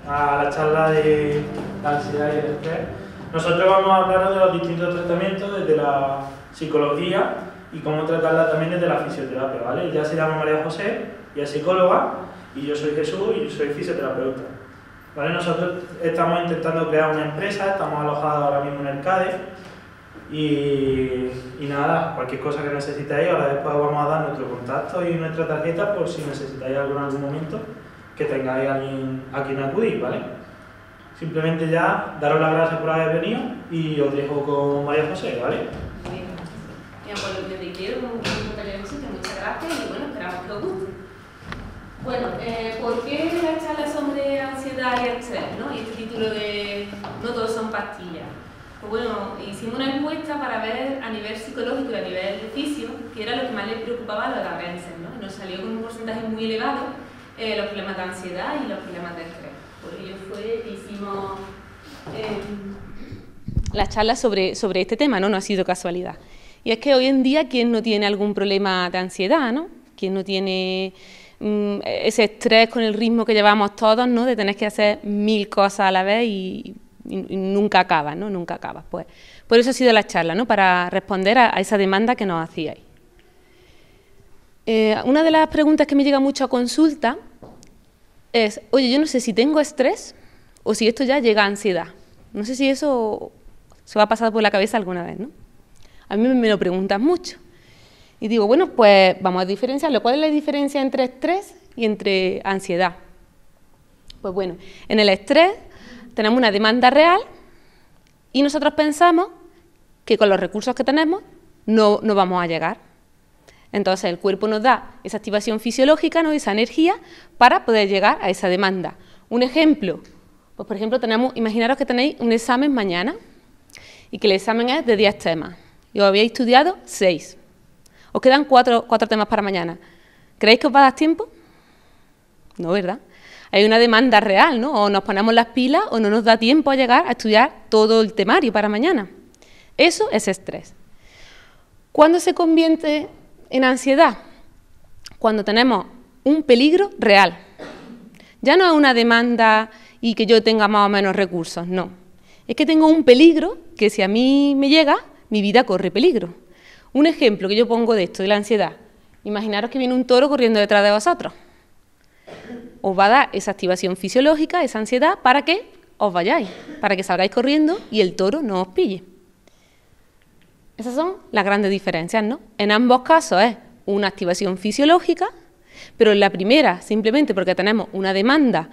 a la charla de la ansiedad y el estrés. Nosotros vamos a hablar de los distintos tratamientos desde la psicología y cómo tratarla también desde la fisioterapia, ¿vale? Ella se llama María José y es psicóloga y yo soy Jesús y soy fisioterapeuta, ¿vale? Nosotros estamos intentando crear una empresa, estamos alojados ahora mismo en el CADE y nada, cualquier cosa que necesitéis, ahora después vamos a dar nuestro contacto y nuestra tarjeta por si necesitáis algo en algún momento que tengáis alguien a quien acudir, ¿vale? Simplemente ya daros las gracias por haber venido y os dejo con María José, ¿vale? Bien. Pues yo te quiero muchas gracias y bueno, esperamos que os guste. Bueno, ¿por qué la charla sobre ansiedad y estrés, ¿no? Y este título de No todos son pastillas. Pues bueno, hicimos una encuesta para ver a nivel psicológico y a nivel de fisio qué era lo que más les preocupaba a los arabenses, ¿no? Y nos salió con un porcentaje muy elevado los problemas de ansiedad y los problemas de estrés. Por ello fue que hicimos la charla sobre este tema, ¿no? No ha sido casualidad. Y es que hoy en día, ¿quién no tiene algún problema de ansiedad, ¿no? ¿Quién no tiene ese estrés con el ritmo que llevamos todos, ¿no? De tener que hacer 1000 cosas a la vez y nunca acabas, ¿no? Nunca acabas. Pues por eso ha sido la charla, ¿no? Para responder a esa demanda que nos hacíais. Una de las preguntas que me llega mucho a consulta es, oye, yo no sé si tengo estrés o si esto ya llega a ansiedad. No sé si eso se va a pasar por la cabeza alguna vez, ¿no? A mí me lo preguntan mucho. Y digo, bueno, pues vamos a diferenciarlo. ¿Cuál es la diferencia entre estrés y entre ansiedad? Pues bueno, en el estrés tenemos una demanda real y nosotros pensamos que con los recursos que tenemos no vamos a llegar. Entonces el cuerpo nos da esa activación fisiológica, ¿no? Esa energía para poder llegar a esa demanda. Un ejemplo, pues por ejemplo imaginaros que tenéis un examen mañana y que el examen es de 10 temas y os habéis estudiado 6. Os quedan 4 temas para mañana. ¿Creéis que os va a dar tiempo? No, ¿verdad? Hay una demanda real, ¿no? O nos ponemos las pilas o no nos da tiempo a llegar a estudiar todo el temario para mañana. Eso es estrés. ¿Cuándo se convierte en ansiedad? Cuando tenemos un peligro real. Ya no es una demanda y que yo tenga más o menos recursos, no. Es que tengo un peligro que si a mí me llega, mi vida corre peligro. Un ejemplo que yo pongo de esto, de la ansiedad. Imaginaros que viene un toro corriendo detrás de vosotros. Os va a dar esa activación fisiológica, esa ansiedad, para que os vayáis, para que salgáis corriendo y el toro no os pille. Esas son las grandes diferencias, ¿no? En ambos casos es una activación fisiológica, pero en la primera, simplemente porque tenemos una demanda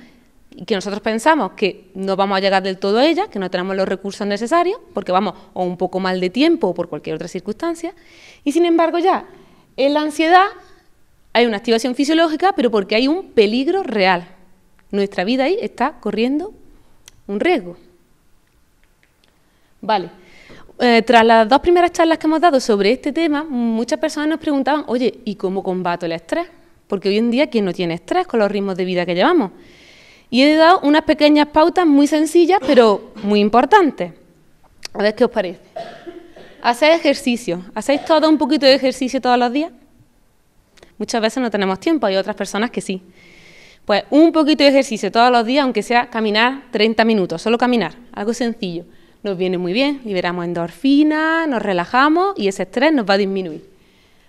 y que nosotros pensamos que no vamos a llegar del todo a ella, que no tenemos los recursos necesarios, porque vamos o un poco mal de tiempo o por cualquier otra circunstancia, y sin embargo ya en la ansiedad hay una activación fisiológica, pero porque hay un peligro real. Nuestra vida ahí está corriendo un riesgo. Vale. Tras las 2 primeras charlas que hemos dado sobre este tema, muchas personas nos preguntaban, oye, ¿y cómo combato el estrés? Porque hoy en día, ¿quién no tiene estrés con los ritmos de vida que llevamos? Y he dado unas pequeñas pautas muy sencillas, pero muy importantes. A ver qué os parece. Hacéis ejercicio. ¿Hacéis todo un poquito de ejercicio todos los días? Muchas veces no tenemos tiempo, hay otras personas que sí. Pues un poquito de ejercicio todos los días, aunque sea caminar 30 minutos, solo caminar, algo sencillo. Nos viene muy bien, liberamos endorfinas, nos relajamos y ese estrés nos va a disminuir.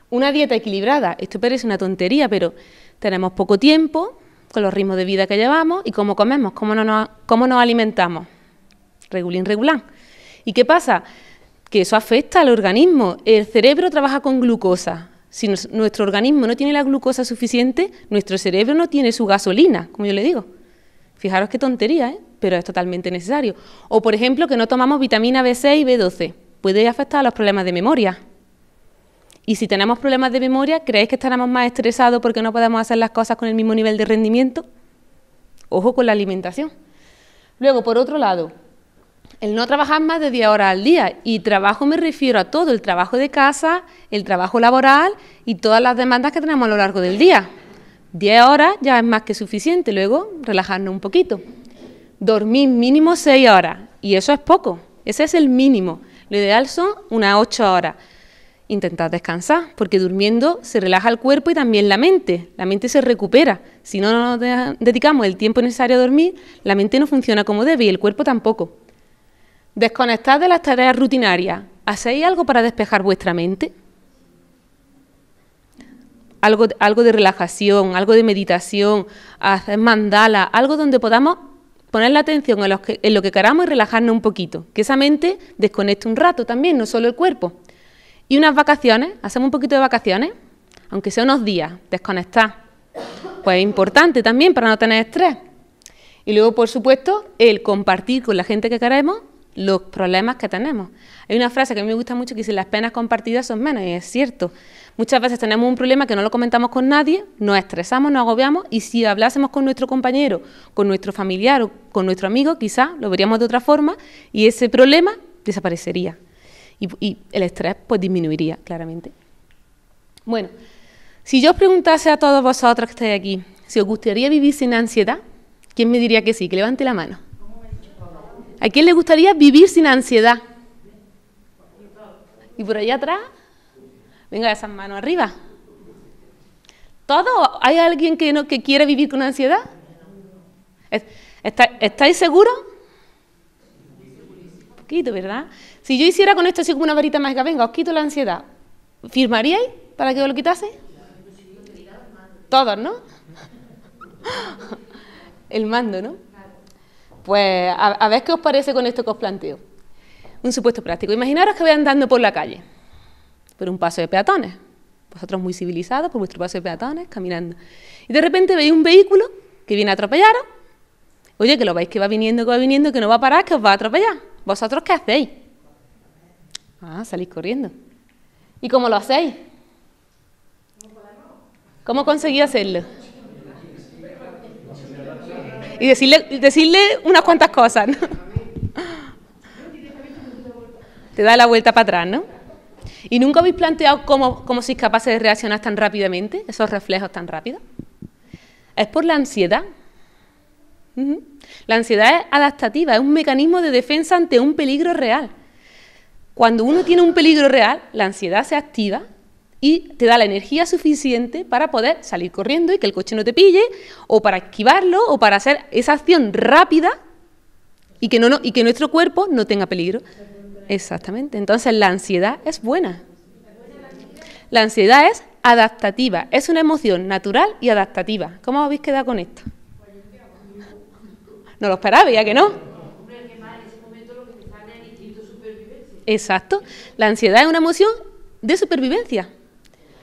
Una dieta equilibrada, esto parece una tontería, pero tenemos poco tiempo con los ritmos de vida que llevamos y cómo comemos, cómo nos alimentamos. Regulín, regulán. ¿Y qué pasa? Que eso afecta al organismo. El cerebro trabaja con glucosa. Si nuestro organismo no tiene la glucosa suficiente, nuestro cerebro no tiene su gasolina, como yo le digo. Fijaros qué tontería, ¿eh? Pero es totalmente necesario. O, por ejemplo, que no tomamos vitamina B6 y B12. Puede afectar a los problemas de memoria. Y si tenemos problemas de memoria, ¿creéis que estaremos más estresados porque no podemos hacer las cosas con el mismo nivel de rendimiento? Ojo con la alimentación. Luego, por otro lado, el no trabajar más de 10 horas al día. Y trabajo me refiero a todo, el trabajo de casa, el trabajo laboral y todas las demandas que tenemos a lo largo del día. 10 horas ya es más que suficiente, luego relajarnos un poquito. Dormir mínimo 6 horas, y eso es poco, ese es el mínimo. Lo ideal son unas 8 horas. Intentad descansar, porque durmiendo se relaja el cuerpo y también la mente. La mente se recupera. Si no nos dedicamos el tiempo necesario a dormir, la mente no funciona como debe y el cuerpo tampoco. Desconectad de las tareas rutinarias. ¿Hacéis algo para despejar vuestra mente? Algo de relajación, algo de meditación, hacer mandala, algo donde podamos poner la atención en lo que queramos y relajarnos un poquito. Que esa mente desconecte un rato también, no solo el cuerpo. Y unas vacaciones, hacemos un poquito de vacaciones, aunque sea unos días, desconectar. Pues es importante también para no tener estrés. Y luego, por supuesto, el compartir con la gente que queremos los problemas que tenemos. Hay una frase que a mí me gusta mucho que dice: las penas compartidas son menos, y es cierto. Muchas veces tenemos un problema que no lo comentamos con nadie, nos estresamos, nos agobiamos, y si hablásemos con nuestro compañero, con nuestro familiar o con nuestro amigo, quizás lo veríamos de otra forma y ese problema desaparecería. Y el estrés pues disminuiría, claramente. Bueno, si yo os preguntase a todos vosotros que estáis aquí, si os gustaría vivir sin ansiedad, ¿quién me diría que sí? Que levante la mano. ¿A quién le gustaría vivir sin ansiedad? ¿Y por allá atrás? Venga, esas manos arriba. ¿Todos? ¿Hay alguien que quiere vivir con ansiedad? ¿Estáis seguros? Un poquito, ¿verdad? Si yo hiciera con esto así como una varita mágica, venga, os quito la ansiedad, ¿firmaríais para que os lo quitase? Todos, ¿no? El mando, ¿no? Pues a ver qué os parece con esto que os planteo. Un supuesto práctico. Imaginaros que vais andando por la calle, por un paso de peatones. Vosotros muy civilizados por vuestro paso de peatones, caminando. Y de repente veis un vehículo que viene a atropellaros. Oye, que lo veis que va viniendo, que no va a parar, que os va a atropellar. ¿Vosotros qué hacéis? Salís corriendo. ¿Y cómo lo hacéis? ¿Cómo conseguís hacerlo? Y decirle unas cuantas cosas, ¿no? Te da la vuelta para atrás, ¿no? ¿Y nunca habéis planteado cómo sois capaces de reaccionar tan rápidamente, esos reflejos tan rápidos? Es por la ansiedad. La ansiedad es adaptativa, es un mecanismo de defensa ante un peligro real. Cuando uno tiene un peligro real, la ansiedad se activa y te da la energía suficiente para poder salir corriendo y que el coche no te pille, o para esquivarlo, o para hacer esa acción rápida y que nuestro cuerpo no tenga peligro. Exactamente. Entonces la ansiedad es buena. La ansiedad es adaptativa, es una emoción natural y adaptativa. ¿Cómo os habéis quedado con esto? ¿No lo esperabais, ya que no? Exacto. La ansiedad es una emoción de supervivencia.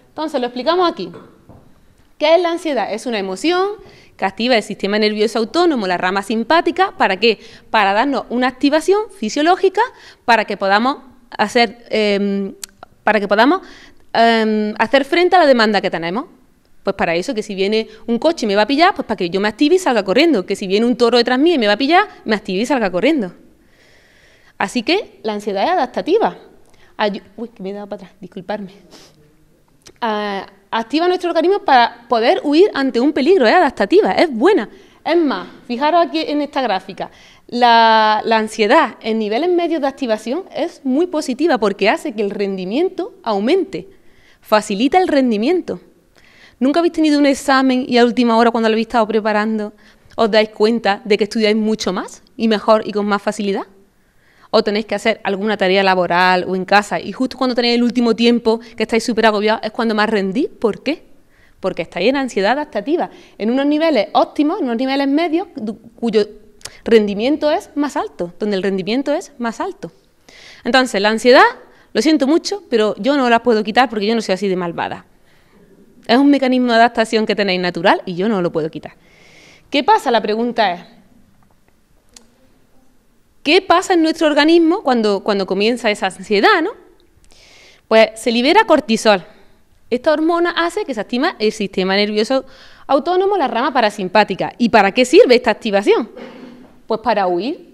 Entonces, lo explicamos aquí. ¿Qué es la ansiedad? Es una emoción que activa el sistema nervioso autónomo, la rama simpática. ¿Para qué? Para darnos una activación fisiológica para que podamos hacer frente a la demanda que tenemos. Pues para eso, que si viene un coche y me va a pillar, pues para que yo me active y salga corriendo. Que si viene un toro detrás mío y me va a pillar, me active y salga corriendo. Así que la ansiedad es adaptativa. Uy, que me he dado para atrás, disculpadme. Activa nuestro organismo para poder huir ante un peligro, es adaptativa, es buena. Es más, fijaros aquí en esta gráfica, la ansiedad en niveles medios de activación es muy positiva porque hace que el rendimiento aumente, facilita el rendimiento. ¿Nunca habéis tenido un examen y a última hora, cuando lo habéis estado preparando, os dais cuenta de que estudiáis mucho más y mejor y con más facilidad? ¿O tenéis que hacer alguna tarea laboral o en casa y justo cuando tenéis el último tiempo, que estáis súper agobiados, es cuando más rendís? ¿Por qué? Porque estáis en ansiedad adaptativa, en unos niveles óptimos, en unos niveles medios, cuyo rendimiento es más alto, donde el rendimiento es más alto. Entonces, la ansiedad, lo siento mucho, pero yo no la puedo quitar porque yo no soy así de malvada. Es un mecanismo de adaptación que tenéis natural y yo no lo puedo quitar. ¿Qué pasa? La pregunta es, ¿qué pasa en nuestro organismo cuando comienza esa ansiedad, ¿no? Pues se libera cortisol. Esta hormona hace que se active el sistema nervioso autónomo, la rama parasimpática. ¿Y para qué sirve esta activación? Pues para huir.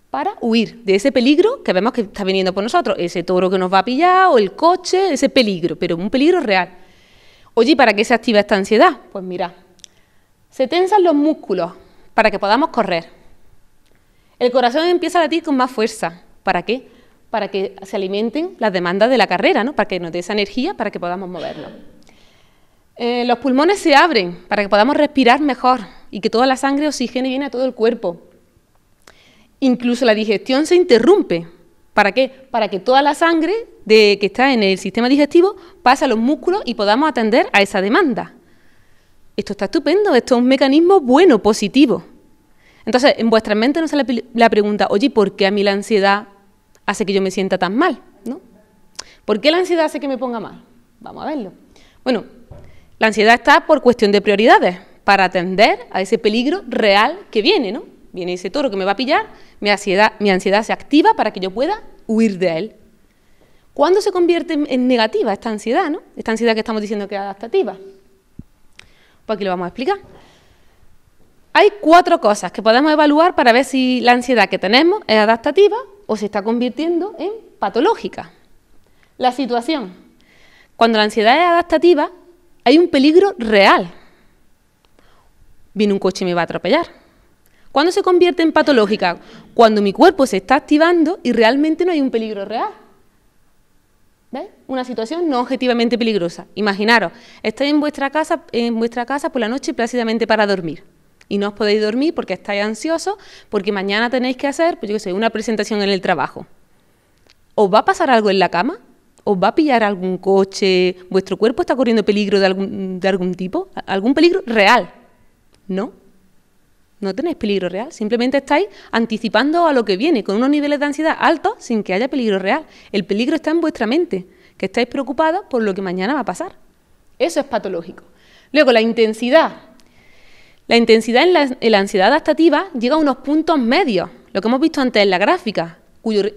Para huir de ese peligro que vemos que está viniendo por nosotros. Ese toro que nos va a pillar o el coche, ese peligro, pero un peligro real. Oye, ¿para qué se activa esta ansiedad? Pues mira, se tensan los músculos para que podamos correr. El corazón empieza a latir con más fuerza. ¿Para qué? para que se alimenten las demandas de la carrera, ¿no? Para que nos dé esa energía para que podamos movernos. Los pulmones se abren para que podamos respirar mejor y que toda la sangre oxigene bien a todo el cuerpo. Incluso la digestión se interrumpe. ¿Para qué? Para que toda la sangre que está en el sistema digestivo pase a los músculos y podamos atender a esa demanda. Esto está estupendo, esto es un mecanismo bueno, positivo. Entonces, en vuestra mente no sale la pregunta, oye, ¿por qué a mí la ansiedad hace que yo me sienta tan mal? ¿No? ¿Por qué la ansiedad hace que me ponga mal? Vamos a verlo. Bueno, la ansiedad está por cuestión de prioridades, para atender a ese peligro real que viene, ¿no? Viene ese toro que me va a pillar, mi ansiedad se activa para que yo pueda huir de él. ¿Cuándo se convierte en negativa esta ansiedad, ¿no? Esta ansiedad que estamos diciendo que es adaptativa. Pues aquí lo vamos a explicar. Hay 4 cosas que podemos evaluar para ver si la ansiedad que tenemos es adaptativa o se está convirtiendo en patológica. La situación. Cuando la ansiedad es adaptativa, hay un peligro real. Viene un coche y me va a atropellar. ¿Cuándo se convierte en patológica? Cuando mi cuerpo se está activando y realmente no hay un peligro real. ¿Veis? Una situación no objetivamente peligrosa. Imaginaros, estáis en vuestra casa por la noche plácidamente para dormir. Y no os podéis dormir porque estáis ansiosos, porque mañana tenéis que hacer, pues yo qué sé, una presentación en el trabajo. ¿Os va a pasar algo en la cama? ¿Os va a pillar algún coche? ¿Vuestro cuerpo está corriendo peligro de algún tipo? ¿Algún peligro real? No. No tenéis peligro real, simplemente estáis anticipando a lo que viene, con unos niveles de ansiedad altos sin que haya peligro real. El peligro está en vuestra mente, que estáis preocupados por lo que mañana va a pasar. Eso es patológico. Luego, la intensidad. La intensidad en la ansiedad adaptativa llega a unos puntos medios, lo que hemos visto antes en la gráfica,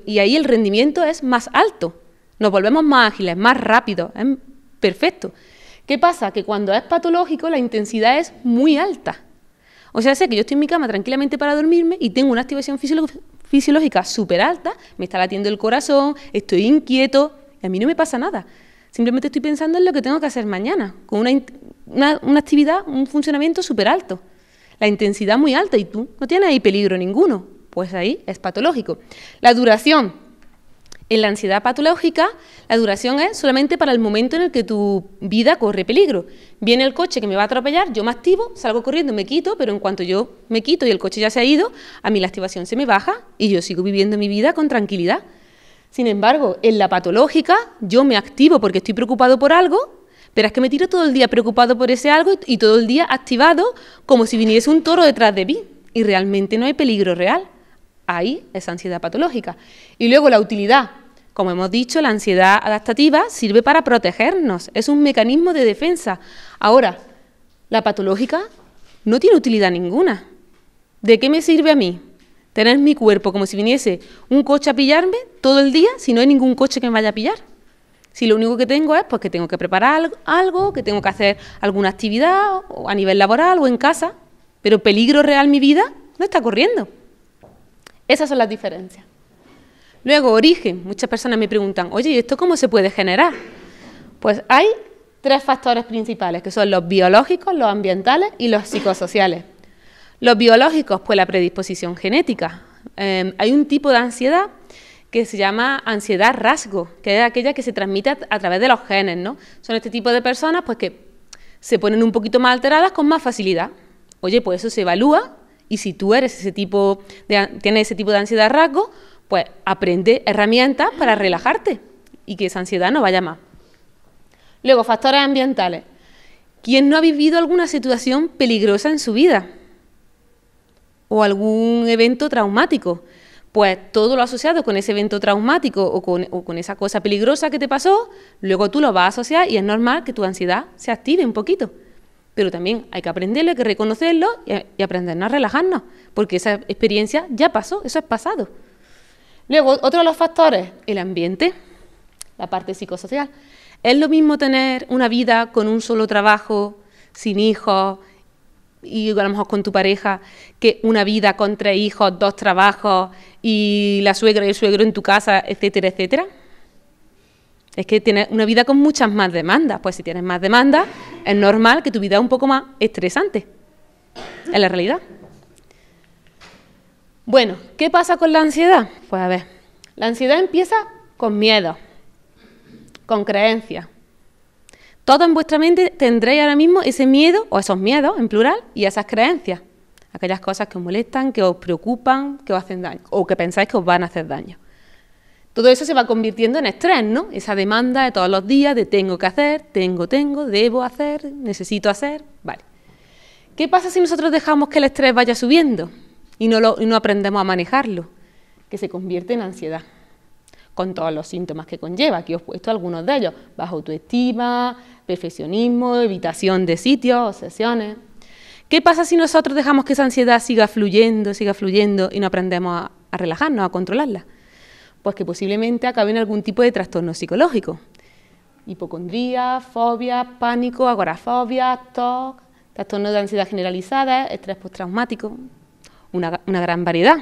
y ahí el rendimiento es más alto. Nos volvemos más ágiles, más rápidos, es perfecto. ¿Qué pasa? Que cuando es patológico la intensidad es muy alta. O sea, sé que yo estoy en mi cama tranquilamente para dormirme y tengo una activación fisiológica súper alta, me está latiendo el corazón, estoy inquieto, y a mí no me pasa nada. Simplemente estoy pensando en lo que tengo que hacer mañana, con una actividad, un funcionamiento súper alto. La intensidad muy alta y tú no tienes ahí peligro ninguno. Pues ahí es patológico. La duración. En la ansiedad patológica, la duración es solamente para el momento en el que tu vida corre peligro. Viene el coche que me va a atropellar, yo me activo, salgo corriendo, me quito, pero en cuanto yo me quito y el coche ya se ha ido, a mí la activación se me baja y yo sigo viviendo mi vida con tranquilidad. Sin embargo, en la patológica, yo me activo porque estoy preocupado por algo, pero es que me tiro todo el día preocupado por ese algo y todo el día activado como si viniese un toro detrás de mí y realmente no hay peligro real. Ahí es ansiedad patológica. Y luego la utilidad. Como hemos dicho, la ansiedad adaptativa sirve para protegernos, es un mecanismo de defensa. Ahora, la patológica no tiene utilidad ninguna. ¿De qué me sirve a mí tener mi cuerpo como si viniese un coche a pillarme todo el día si no hay ningún coche que me vaya a pillar? Si lo único que tengo es pues, que tengo que preparar algo, que tengo que hacer alguna actividad o a nivel laboral o en casa, pero peligro real mi vida no está corriendo. Esas son las diferencias. Luego, origen. Muchas personas me preguntan, oye, ¿y esto cómo se puede generar? Pues hay 3 factores principales, que son los biológicos, los ambientales y los psicosociales. Los biológicos, pues la predisposición genética. Hay un tipo de ansiedad que se llama ansiedad rasgo, que es aquella que se transmite a través de los genes, ¿no? Son este tipo de personas pues, que se ponen un poquito más alteradas con más facilidad. Oye, pues eso se evalúa y si tú tienes ese tipo de ansiedad rasgo, pues aprende herramientas para relajarte y que esa ansiedad no vaya más. Luego, factores ambientales. ¿Quién no ha vivido alguna situación peligrosa en su vida? O algún evento traumático. Pues todo lo asociado con ese evento traumático o con esa cosa peligrosa que te pasó, luego tú lo vas a asociar y es normal que tu ansiedad se active un poquito. Pero también hay que aprenderlo, hay que reconocerlo y aprendernos a relajarnos, porque esa experiencia ya pasó, eso es pasado. Luego, otro de los factores, el ambiente, la parte psicosocial. ¿Es lo mismo tener una vida con un solo trabajo, sin hijos, y a lo mejor con tu pareja, que una vida con 3 hijos, 2 trabajos, y la suegra y el suegro en tu casa, etcétera, etcétera? Es que tienes una vida con muchas más demandas. Pues si tienes más demandas, es normal que tu vida sea un poco más estresante. Es la realidad. Bueno, ¿qué pasa con la ansiedad? Pues a ver, La ansiedad empieza con miedo, con creencias. Todo en vuestra mente tendréis ahora mismo ese miedo, o esos miedos en plural, y esas creencias. Aquellas cosas que os molestan, que os preocupan, que os hacen daño, o que pensáis que os van a hacer daño. Todo eso se va convirtiendo en estrés, ¿no? Esa demanda de todos los días de tengo que hacer, tengo, debo hacer, necesito hacer, vale. ¿Qué pasa si nosotros dejamos que el estrés vaya subiendo y no aprendemos a manejarlo? Que se convierte en ansiedad, con todos los síntomas que conlleva. Aquí os he puesto algunos de ellos: baja autoestima, perfeccionismo, evitación de sitios, obsesiones. ¿Qué pasa si nosotros dejamos que esa ansiedad siga fluyendo y no aprendemos a relajarnos, a controlarla? Pues que posiblemente acabe en algún tipo de trastorno psicológico. Hipocondría, fobia, pánico, agorafobia, TOC, trastorno de ansiedad generalizada, estrés postraumático, una gran variedad.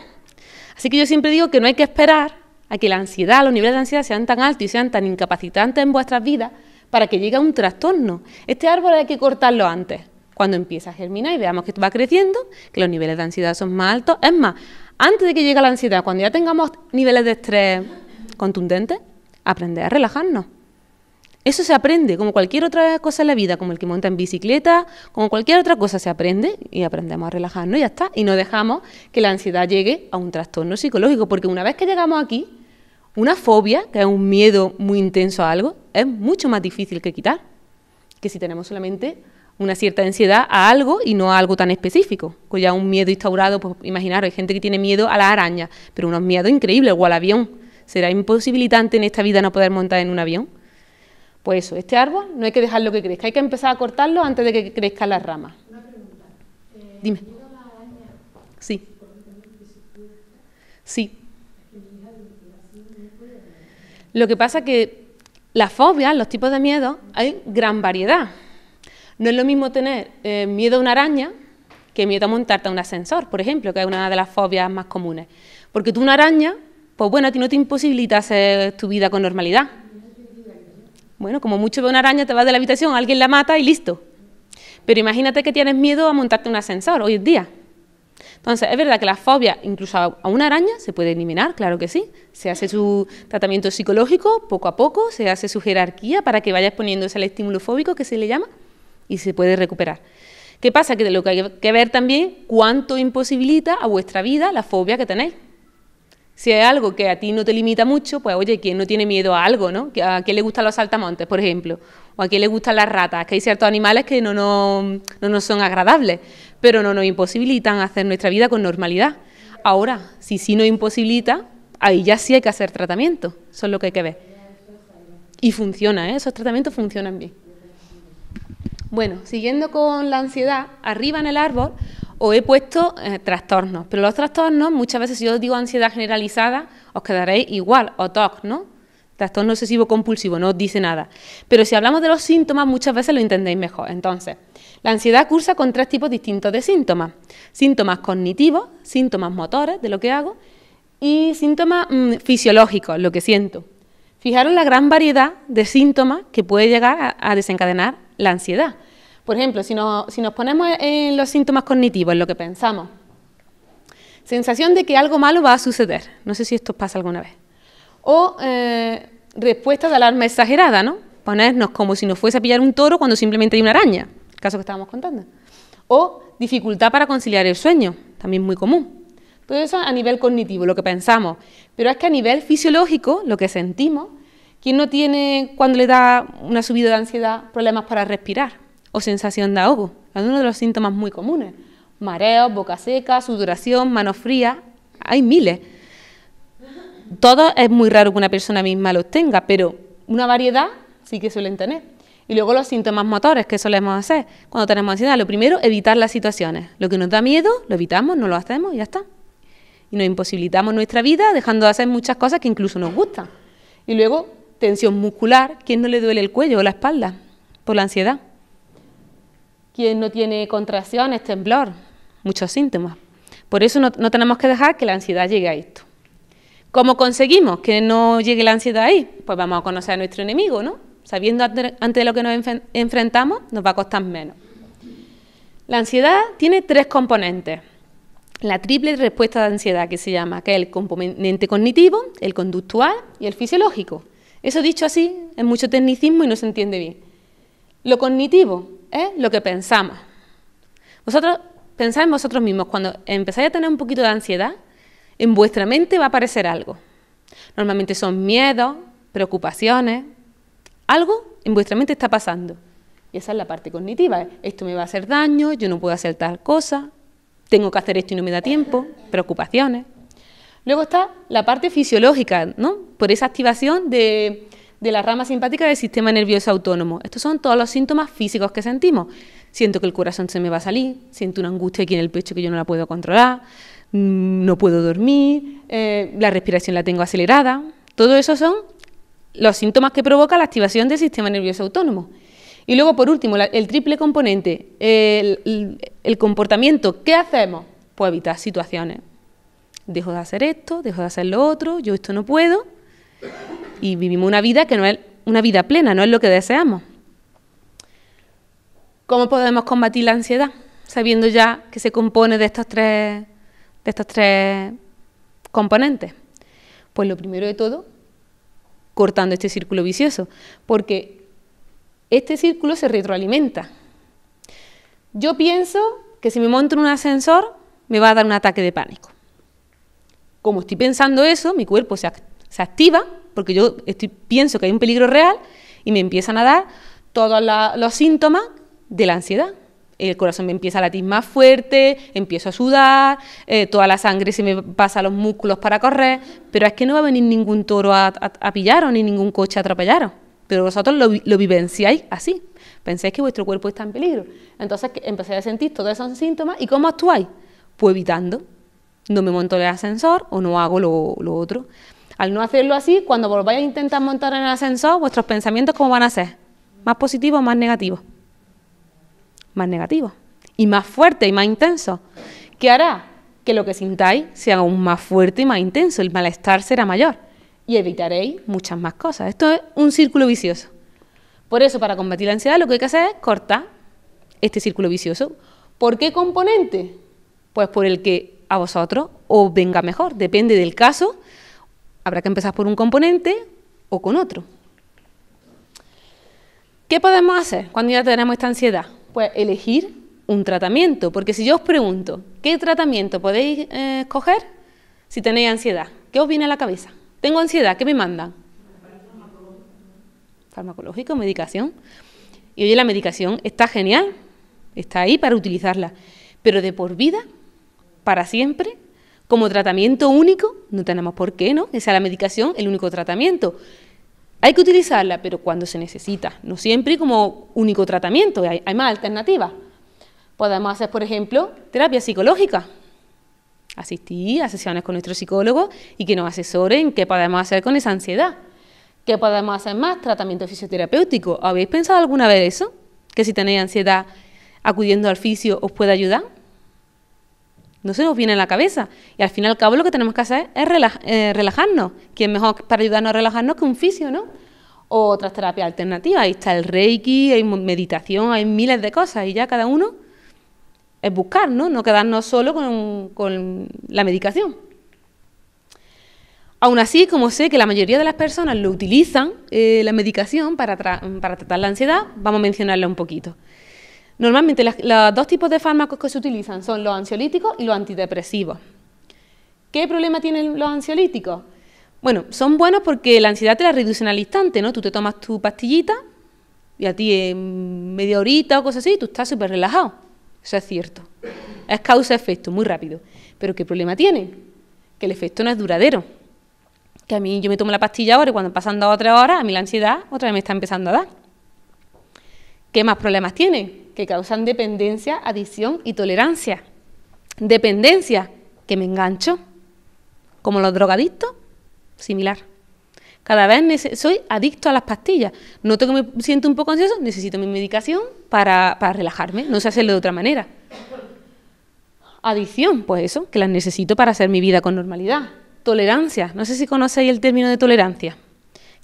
Así que yo siempre digo que no hay que esperar a que la ansiedad, los niveles de ansiedad sean tan altos y sean tan incapacitantes en vuestras vidas para que llegue a un trastorno. Este árbol hay que cortarlo antes, cuando empieza a germinar y veamos que va creciendo, que los niveles de ansiedad son más altos. Es más, antes de que llegue la ansiedad, cuando ya tengamos niveles de estrés contundentes, aprender a relajarnos. Eso se aprende, como cualquier otra cosa en la vida, como el que monta en bicicleta, como cualquier otra cosa se aprende y aprendemos a relajarnos y ya está. Y no dejamos que la ansiedad llegue a un trastorno psicológico, porque una vez que llegamos aquí, una fobia, que es un miedo muy intenso a algo, es mucho más difícil que quitar, que si tenemos solamente una cierta ansiedad a algo y no a algo tan específico. Pues ya un miedo instaurado, pues imaginaros, hay gente que tiene miedo a las arañas, pero unos miedos increíbles, o al avión. ¿Será imposibilitante en esta vida no poder montar en un avión? Pues eso, este árbol no hay que dejarlo que crezca, hay que empezar a cortarlo antes de que crezcan las ramas. Una pregunta. Dime. ¿Miedo a la araña? Sí. Sí. Lo que pasa es que las fobias, los tipos de miedo, hay gran variedad. No es lo mismo tener miedo a una araña que miedo a montarte a un ascensor, por ejemplo, que es una de las fobias más comunes. Porque tú una araña, pues bueno, a ti no te imposibilita hacer tu vida con normalidad. Bueno, como mucho ve una araña, te vas de la habitación, alguien la mata y listo. Pero imagínate que tienes miedo a montarte un ascensor hoy en día. Entonces, es verdad que la fobia, incluso a una araña, se puede eliminar, claro que sí. Se hace su tratamiento psicológico poco a poco, se hace su jerarquía para que vaya exponiéndose al estímulo fóbico, que se le llama, y se puede recuperar. ¿Qué pasa? Que lo que hay que ver también cuánto imposibilita a vuestra vida la fobia que tenéis. Si hay algo que a ti no te limita mucho, pues oye, ¿quién no tiene miedo a algo, no? ¿A quién le gustan los saltamontes, por ejemplo? ¿O a quién le gustan las ratas? Que hay ciertos animales que no nos son agradables, pero no nos imposibilitan hacer nuestra vida con normalidad. Ahora, si sí nos imposibilita, ahí ya sí hay que hacer tratamiento. Eso es lo que hay que ver. Y funciona, ¿eh? Esos tratamientos funcionan bien. Bueno, siguiendo con la ansiedad, arriba en el árbol os he puesto trastornos, pero los trastornos, muchas veces si yo os digo ansiedad generalizada, os quedaréis igual, o TOC, ¿no? Trastorno obsesivo compulsivo, no os dice nada. Pero si hablamos de los síntomas, muchas veces lo entendéis mejor. Entonces, la ansiedad cursa con 3 tipos distintos de síntomas. Síntomas cognitivos, síntomas motores, de lo que hago, y síntomas fisiológicos, lo que siento. Fijaros la gran variedad de síntomas que puede llegar a desencadenar la ansiedad. Por ejemplo, si nos ponemos en los síntomas cognitivos, en lo que pensamos, sensación de que algo malo va a suceder, no sé si esto os pasa alguna vez, o respuesta de alarma exagerada, ¿no? Ponernos como si nos fuese a pillar un toro cuando simplemente hay una araña, el caso que estábamos contando, o dificultad para conciliar el sueño, también muy común. Todo eso a nivel cognitivo, lo que pensamos, pero es que a nivel fisiológico, lo que sentimos, ¿quién no tiene, cuando le da una subida de ansiedad, problemas para respirar o sensación de ahogo? Es uno de los síntomas muy comunes. Mareos, boca seca, sudoración, manos frías, hay miles. Todo es muy raro que una persona misma los tenga, pero una variedad sí que suelen tener. Y luego los síntomas motores que solemos hacer cuando tenemos ansiedad. Lo primero, evitar las situaciones. Lo que nos da miedo, lo evitamos, no lo hacemos y ya está. Y nos imposibilitamos nuestra vida dejando de hacer muchas cosas que incluso nos gustan. Y luego, tensión muscular. ¿Quién no le duele el cuello o la espalda por la ansiedad? ¿Quién no tiene contracciones, temblor? Muchos síntomas. Por eso no tenemos que dejar que la ansiedad llegue a esto. ¿Cómo conseguimos que no llegue la ansiedad ahí? Pues vamos a conocer a nuestro enemigo, ¿no? Sabiendo ante lo que nos enfrentamos, nos va a costar menos. La ansiedad tiene 3 componentes. la triple respuesta de ansiedad que se llama, que es el componente cognitivo, el conductual y el fisiológico. Eso dicho así, es mucho tecnicismo y no se entiende bien. Lo cognitivo es lo que pensamos. Vosotros pensáis en vosotros mismos, cuando empezáis a tener un poquito de ansiedad, en vuestra mente va a aparecer algo. Normalmente son miedos, preocupaciones, algo en vuestra mente está pasando. Y esa es la parte cognitiva. Esto me va a hacer daño, yo no puedo hacer tal cosa, tengo que hacer esto y no me da tiempo, preocupaciones. Luego está la parte fisiológica, ¿no? Por esa activación de la rama simpática del sistema nervioso autónomo. Estos son todos los síntomas físicos que sentimos. Siento que el corazón se me va a salir, siento una angustia aquí en el pecho que yo no la puedo controlar, no puedo dormir, la respiración la tengo acelerada. Todo eso son los síntomas que provoca la activación del sistema nervioso autónomo. Y luego, por último, el triple componente, el comportamiento. ¿Qué hacemos? Pues evitar situaciones. Dejo de hacer esto, dejo de hacer lo otro, yo esto no puedo, y vivimos una vida que no es una vida plena, no es lo que deseamos. ¿Cómo podemos combatir la ansiedad? Sabiendo ya que se compone de estos tres componentes. Pues lo primero de todo, cortando este círculo vicioso, porque este círculo se retroalimenta. Yo pienso que si me monto en un ascensor me va a dar un ataque de pánico. Como estoy pensando eso, mi cuerpo se activa, porque yo pienso que hay un peligro real, y me empiezan a dar todos los síntomas de la ansiedad. El corazón me empieza a latir más fuerte, empiezo a sudar, toda la sangre se me pasa a los músculos para correr, pero es que no va a venir ningún toro a pillaros, ni ningún coche a atropellaros. Pero vosotros lo vivenciáis así, pensáis que vuestro cuerpo está en peligro. Entonces empezáis a sentir todos esos síntomas, ¿y cómo actuáis? Pues evitando. No me monto en el ascensor o no hago lo otro. Al no hacerlo así, cuando volváis a intentar montar en el ascensor, vuestros pensamientos, ¿cómo van a ser? ¿Más positivos o más negativos? Más negativos. Y más fuertes y más intensos. ¿Qué hará? Que lo que sintáis sea aún más fuerte y más intenso. El malestar será mayor. Y evitaréis muchas más cosas. Esto es un círculo vicioso. Por eso, para combatir la ansiedad, lo que hay que hacer es cortar este círculo vicioso. ¿Por qué componente? Pues por el que a vosotros os venga mejor. Depende del caso. Habrá que empezar por un componente o con otro. ¿Qué podemos hacer cuando ya tenemos esta ansiedad? Pues elegir un tratamiento. Porque si yo os pregunto, ¿qué tratamiento podéis escoger si tenéis ansiedad? ¿Qué os viene a la cabeza? Tengo ansiedad, ¿qué me mandan? Farmacológico, medicación. Y oye, la medicación está genial, está ahí para utilizarla. Pero de por vida, para siempre, como tratamiento único, no tenemos por qué, ¿no? Que sea la medicación el único tratamiento. Hay que utilizarla, pero cuando se necesita, no siempre como único tratamiento, hay más alternativas. Podemos hacer, por ejemplo, terapia psicológica. Asistir a sesiones con nuestro psicólogo y que nos asesore en qué podemos hacer con esa ansiedad. ¿Qué podemos hacer más? Tratamiento fisioterapéutico. ¿Habéis pensado alguna vez eso? Que si tenéis ansiedad, acudiendo al fisio os puede ayudar. No se nos viene en la cabeza. Y al fin y al cabo lo que tenemos que hacer es relajarnos. ¿Quién mejor para ayudarnos a relajarnos que un fisio, no? O otras terapias alternativas. Ahí está el Reiki, hay meditación, hay miles de cosas. Y ya cada uno es buscar, ¿no? No quedarnos solo con la medicación. Aún así, como sé que la mayoría de las personas lo utilizan, la medicación para tratar la ansiedad, vamos a mencionarla un poquito. Normalmente los dos tipos de fármacos que se utilizan son los ansiolíticos y los antidepresivos. ¿Qué problema tienen los ansiolíticos? Bueno, son buenos porque la ansiedad te la reducen al instante, ¿no? Tú te tomas tu pastillita y a ti en media horita o cosas así, tú estás súper relajado. Eso es cierto. Es causa-efecto, muy rápido. ¿Pero qué problema tiene? Que el efecto no es duradero. Que a mí yo me tomo la pastilla ahora y cuando pasan 2 o 3 horas, a mí la ansiedad otra vez me está empezando a dar. ¿Qué más problemas tienen? Que causan dependencia, adicción y tolerancia. Dependencia, que me engancho. Como los drogadictos, similar. Cada vez soy adicto a las pastillas. Noto que me siento un poco ansioso, necesito mi medicación para relajarme. No sé hacerlo de otra manera. Adicción, pues eso, que las necesito para hacer mi vida con normalidad. Tolerancia, no sé si conocéis el término de tolerancia.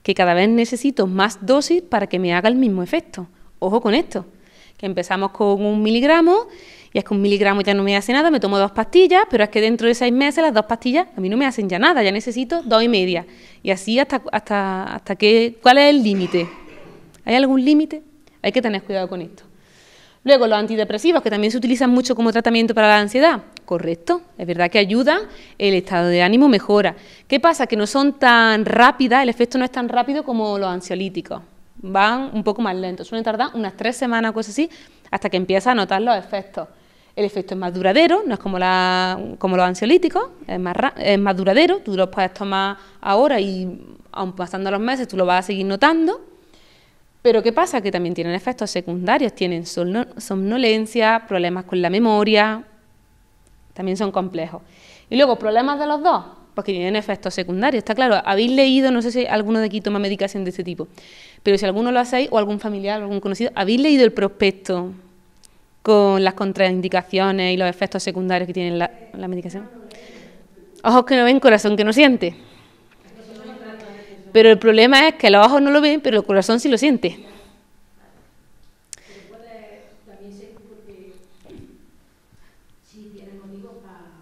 Que cada vez necesito más dosis para que me haga el mismo efecto. Ojo con esto, que empezamos con 1 miligramo Y es que 1 miligramo ya no me hace nada, me tomo 2 pastillas, pero es que dentro de 6 meses las 2 pastillas a mí no me hacen ya nada, ya necesito 2,5. Y así hasta que... ¿Cuál es el límite? ¿Hay algún límite? Hay que tener cuidado con esto. Luego, los antidepresivos, que también se utilizan mucho como tratamiento para la ansiedad. Correcto, es verdad que ayudan, el estado de ánimo mejora. ¿Qué pasa? Que no son tan rápidas, el efecto no es tan rápido como los ansiolíticos. Van un poco más lentos, suelen tardar unas 3 semanas o cosas así, hasta que empiezas a notar los efectos. El efecto es más duradero, no es como los ansiolíticos, es más duradero, tú los puedes tomar ahora y aun pasando los meses tú lo vas a seguir notando. Pero ¿qué pasa? Que también tienen efectos secundarios, tienen somnolencia, problemas con la memoria, también son complejos. Y luego, ¿problemas de los dos? Pues que tienen efectos secundarios, está claro. Habéis leído, no sé si alguno de aquí toma medicación de este tipo, pero si alguno lo hacéis, o algún familiar, o algún conocido, ¿habéis leído el prospecto con las contraindicaciones y los efectos secundarios que tiene la medicación? Ojos que no ven, corazón que no siente. Pero el problema es que los ojos no lo ven, pero el corazón sí lo siente. Pero puede también ser porque si tienes motivos para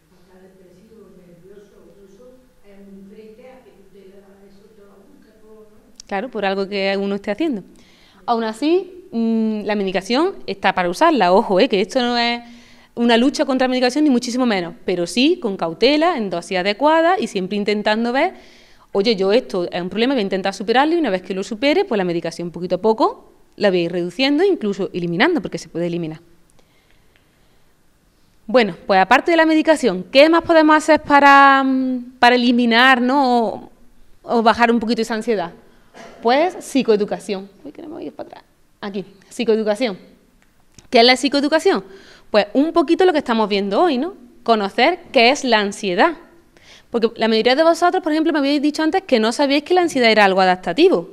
estar depresivo, nervioso, todo eso, es muy frente a que tú te le das eso y te lo buscas todo, ¿no? Claro, por algo que uno esté haciendo. Aún así, la medicación está para usarla, ojo, que esto no es una lucha contra la medicación ni muchísimo menos, pero sí con cautela, en dosis adecuadas y siempre intentando ver, oye, yo esto es un problema, voy a intentar superarlo y una vez que lo supere, pues la medicación poquito a poco la voy a ir reduciendo, incluso eliminando, porque se puede eliminar. Bueno, pues aparte de la medicación, ¿qué más podemos hacer para eliminar, ¿no? o bajar un poquito esa ansiedad? Pues psicoeducación. Uy, que no me voy a ir para atrás. Aquí, psicoeducación. ¿Qué es la psicoeducación? Pues un poquito lo que estamos viendo hoy, ¿no? Conocer qué es la ansiedad. Porque la mayoría de vosotros, por ejemplo, me habéis dicho antes que no sabíais que la ansiedad era algo adaptativo.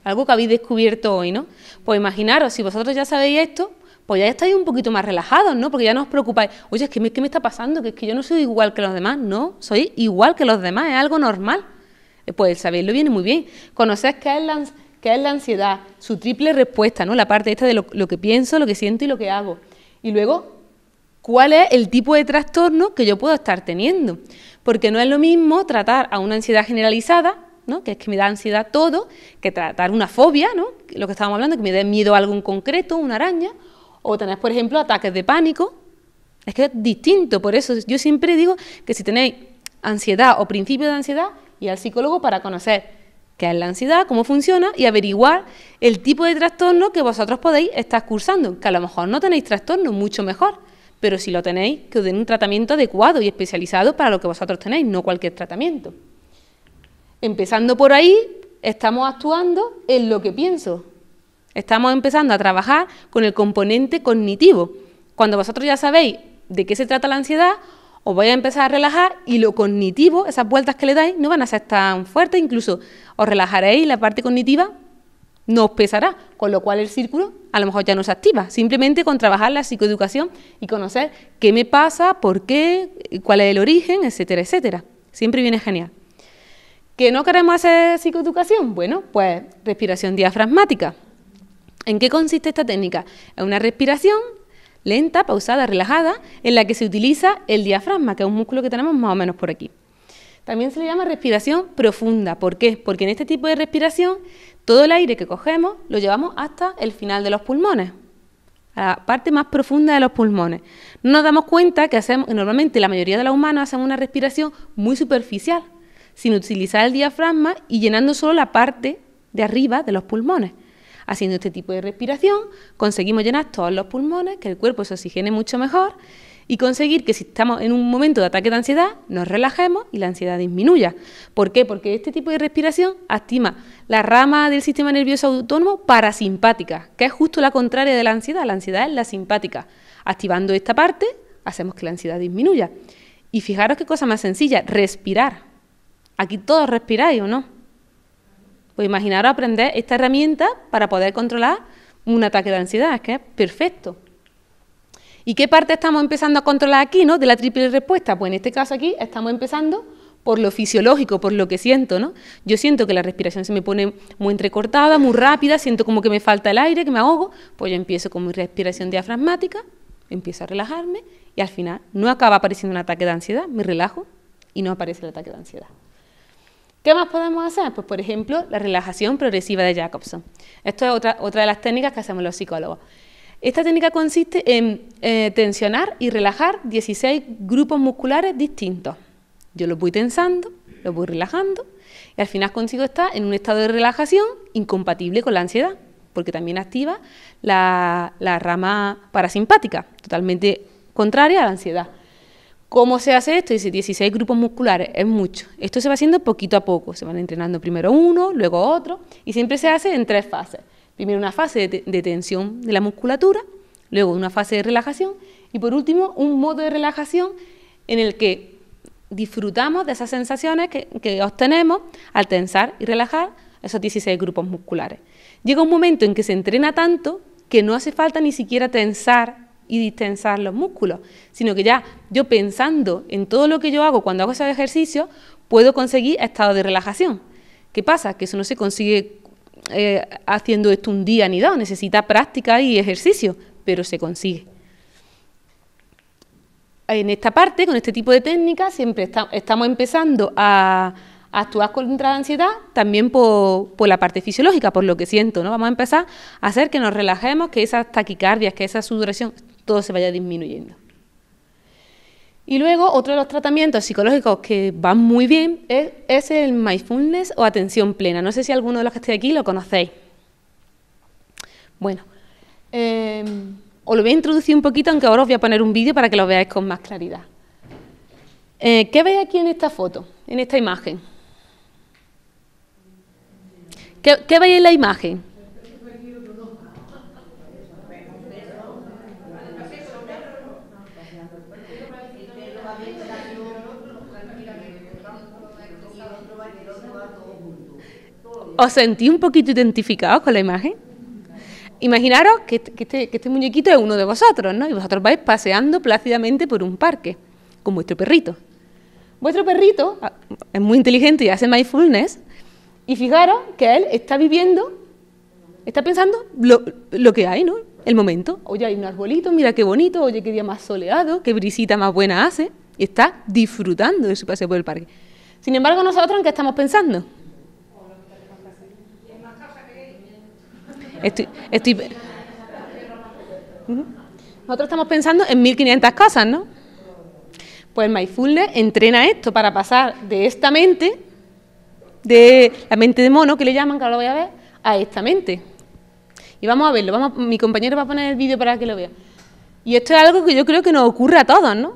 Algo que habéis descubierto hoy, ¿no? Pues imaginaros, si vosotros ya sabéis esto, pues ya estáis un poquito más relajados, ¿no? Porque ya no os preocupáis. Oye, ¿qué me está pasando? Que es que yo no soy igual que los demás. No, soy igual que los demás, es algo normal. Pues saberlo viene muy bien. Conocer qué es la ansiedad, su triple respuesta, ¿no? La parte esta de lo que pienso, lo que siento y lo que hago. Y luego, ¿cuál es el tipo de trastorno que yo puedo estar teniendo? Porque no es lo mismo tratar a una ansiedad generalizada, ¿no? Que es que me da ansiedad todo, que tratar una fobia, ¿no? Lo que estábamos hablando, que me dé miedo a algo en concreto, una araña, o tener, por ejemplo, ataques de pánico. Es que es distinto, por eso yo siempre digo que si tenéis ansiedad o principio de ansiedad, y al psicólogo para conocer qué es la ansiedad, cómo funciona y averiguar el tipo de trastorno que vosotros podéis estar cursando, que a lo mejor no tenéis trastorno, mucho mejor, pero si lo tenéis, que os den un tratamiento adecuado y especializado para lo que vosotros tenéis, no cualquier tratamiento. Empezando por ahí, estamos actuando en lo que pienso. Estamos empezando a trabajar con el componente cognitivo. Cuando vosotros ya sabéis de qué se trata la ansiedad, os vais a empezar a relajar y lo cognitivo, esas vueltas que le dais, no van a ser tan fuertes, incluso os relajaréis y la parte cognitiva no os pesará, con lo cual el círculo a lo mejor ya no se activa, simplemente con trabajar la psicoeducación y conocer qué me pasa, por qué, cuál es el origen, etcétera, etcétera. Siempre viene genial. ¿Que no queremos hacer psicoeducación? Bueno, pues respiración diafragmática. ¿En qué consiste esta técnica? Es una respiración lenta, pausada, relajada, en la que se utiliza el diafragma, que es un músculo que tenemos más o menos por aquí. También se le llama respiración profunda. ¿Por qué? Porque en este tipo de respiración, todo el aire que cogemos lo llevamos hasta el final de los pulmones, a la parte más profunda de los pulmones. No nos damos cuenta que normalmente la mayoría de los humanos hacen una respiración muy superficial, sin utilizar el diafragma y llenando solo la parte de arriba de los pulmones. Haciendo este tipo de respiración conseguimos llenar todos los pulmones, que el cuerpo se oxigene mucho mejor y conseguir que si estamos en un momento de ataque de ansiedad nos relajemos y la ansiedad disminuya. ¿Por qué? Porque este tipo de respiración activa la rama del sistema nervioso autónomo parasimpática, que es justo la contraria de la ansiedad. La ansiedad es la simpática. Activando esta parte hacemos que la ansiedad disminuya. Y fijaros qué cosa más sencilla, respirar. Aquí todos respiráis, ¿o no? Pues imaginaros aprender esta herramienta para poder controlar un ataque de ansiedad, es que es perfecto. ¿Y qué parte estamos empezando a controlar aquí, ¿no? De la triple respuesta? Pues en este caso aquí estamos empezando por lo fisiológico, por lo que siento, ¿no? Yo siento que la respiración se me pone muy entrecortada, muy rápida, siento como que me falta el aire, que me ahogo, pues yo empiezo con mi respiración diafragmática, empiezo a relajarme y al final no acaba apareciendo un ataque de ansiedad, me relajo y no aparece el ataque de ansiedad. ¿Qué más podemos hacer? Pues, por ejemplo, la relajación progresiva de Jacobson. Esto es otra de las técnicas que hacemos los psicólogos. Esta técnica consiste en tensionar y relajar 16 grupos musculares distintos. Yo los voy tensando, los voy relajando y al final consigo estar en un estado de relajación incompatible con la ansiedad, porque también activa la rama parasimpática, totalmente contraria a la ansiedad. ¿Cómo se hace esto? Dice 16 grupos musculares, es mucho. Esto se va haciendo poquito a poco, se van entrenando primero uno, luego otro, y siempre se hace en 3 fases. Primero una fase de tensión de la musculatura, luego una fase de relajación, y por último un modo de relajación en el que disfrutamos de esas sensaciones que obtenemos al tensar y relajar esos 16 grupos musculares. Llega un momento en que se entrena tanto que no hace falta ni siquiera tensar y distensar los músculos, sino que ya yo pensando en todo lo que yo hago cuando hago esos ejercicios, puedo conseguir estado de relajación. ¿Qué pasa? Que eso no se consigue haciendo esto un día ni dos, necesita práctica y ejercicio, pero se consigue. En esta parte, con este tipo de técnicas, siempre estamos empezando a actuar contra la ansiedad, también por la parte fisiológica, por lo que siento, ¿no? Vamos a empezar a hacer que nos relajemos, que esas taquicardias, que esa sudoración, todo se vaya disminuyendo. Y luego, otro de los tratamientos psicológicos que van muy bien es el mindfulness o atención plena. No sé si alguno de los que estéis aquí lo conocéis. Bueno, os lo voy a introducir un poquito, aunque ahora os voy a poner un vídeo para que lo veáis con más claridad. ¿Qué veis aquí en esta foto, en esta imagen? ¿Qué veis en la imagen? ¿Os sentís un poquito identificados con la imagen? Imaginaros que este muñequito es uno de vosotros, ¿no? Y vosotros vais paseando plácidamente por un parque con vuestro perrito. Vuestro perrito es muy inteligente y hace mindfulness, y fijaros que él está viviendo, está pensando lo que hay, ¿no? El momento. Oye, hay un arbolito, mira qué bonito, oye, qué día más soleado, qué brisita más buena hace, y está disfrutando de su paseo por el parque. Sin embargo, nosotros, ¿en qué estamos pensando? Nosotros estamos pensando en 1500 cosas, ¿no? Pues el mindfulness entrena esto para pasar de esta mente, de la mente de mono, que le llaman, que ahora lo voy a ver, a esta mente. Y vamos a verlo, mi compañero va a poner el vídeo para que lo vea. Y esto es algo que yo creo que nos ocurre a todos, ¿no?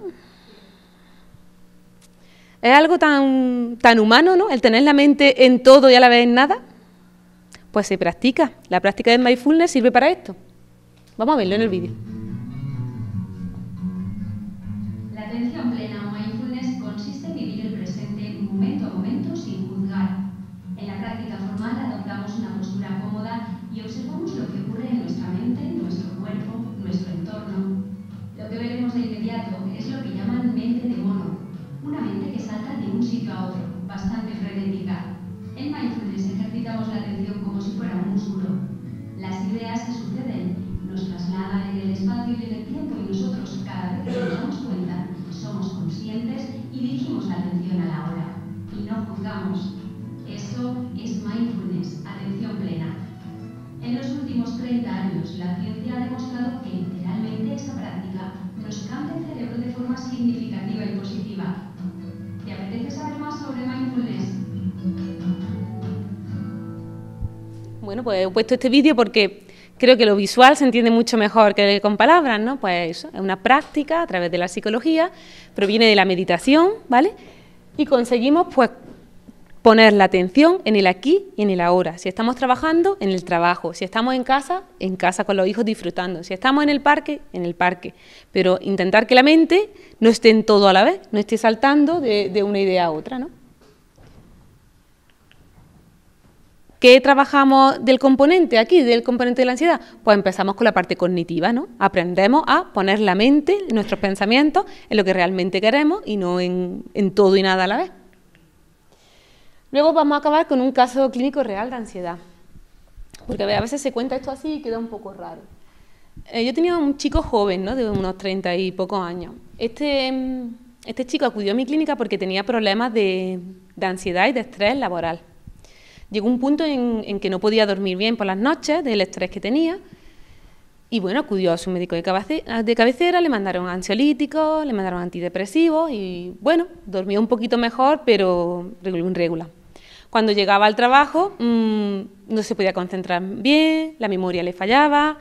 Es algo tan humano, ¿no? El tener la mente en todo y a la vez en nada. Pues se practica. La práctica del mindfulness sirve para esto. Vamos a verlo en el vídeo. La atención plena o mindfulness consiste en vivir el presente momento a momento sin juzgar. En la práctica formal adoptamos una postura cómoda y observamos lo que ocurre en nuestra mente, nuestro cuerpo, nuestro entorno. Lo que veremos de inmediato es lo que llaman mente de mono, una mente que salta de un sitio a otro, bastante frenética. En mindfulness ejercitamos la atención como si fuera un músculo. Las ideas que suceden nos trasladan en el espacio y en el tiempo, y nosotros, cada vez que nos damos cuenta, somos conscientes y dirigimos la atención a la hora. Y no juzgamos. Eso es mindfulness, atención plena. En los últimos 30 años, la ciencia ha demostrado que literalmente esta práctica nos cambia el cerebro de forma significativa y positiva. ¿Te apetece saber más sobre mindfulness? Bueno, pues he puesto este vídeo porque creo que lo visual se entiende mucho mejor que con palabras, ¿no? Pues eso, es una práctica a través de la psicología, proviene de la meditación, ¿vale? Y conseguimos, pues, poner la atención en el aquí y en el ahora. Si estamos trabajando, en el trabajo. Si estamos en casa con los hijos disfrutando. Si estamos en el parque, en el parque. Pero intentar que la mente no esté en todo a la vez, no esté saltando de una idea a otra, ¿no? ¿Qué trabajamos del componente aquí, del componente de la ansiedad? Pues empezamos con la parte cognitiva, ¿no? Aprendemos a poner la mente, nuestros pensamientos, en lo que realmente queremos y no en todo y nada a la vez. Luego vamos a acabar con un caso clínico real de ansiedad, porque a veces se cuenta esto así y queda un poco raro. Yo tenía un chico joven, ¿no?, de unos 30 y pocos años. Este chico acudió a mi clínica porque tenía problemas de ansiedad y de estrés laboral. Llegó un punto en que no podía dormir bien por las noches del estrés que tenía y bueno, acudió a su médico de cabecera, le mandaron ansiolíticos, le mandaron antidepresivos y bueno, dormía un poquito mejor, pero irregular. Cuando llegaba al trabajo no se podía concentrar bien, la memoria le fallaba,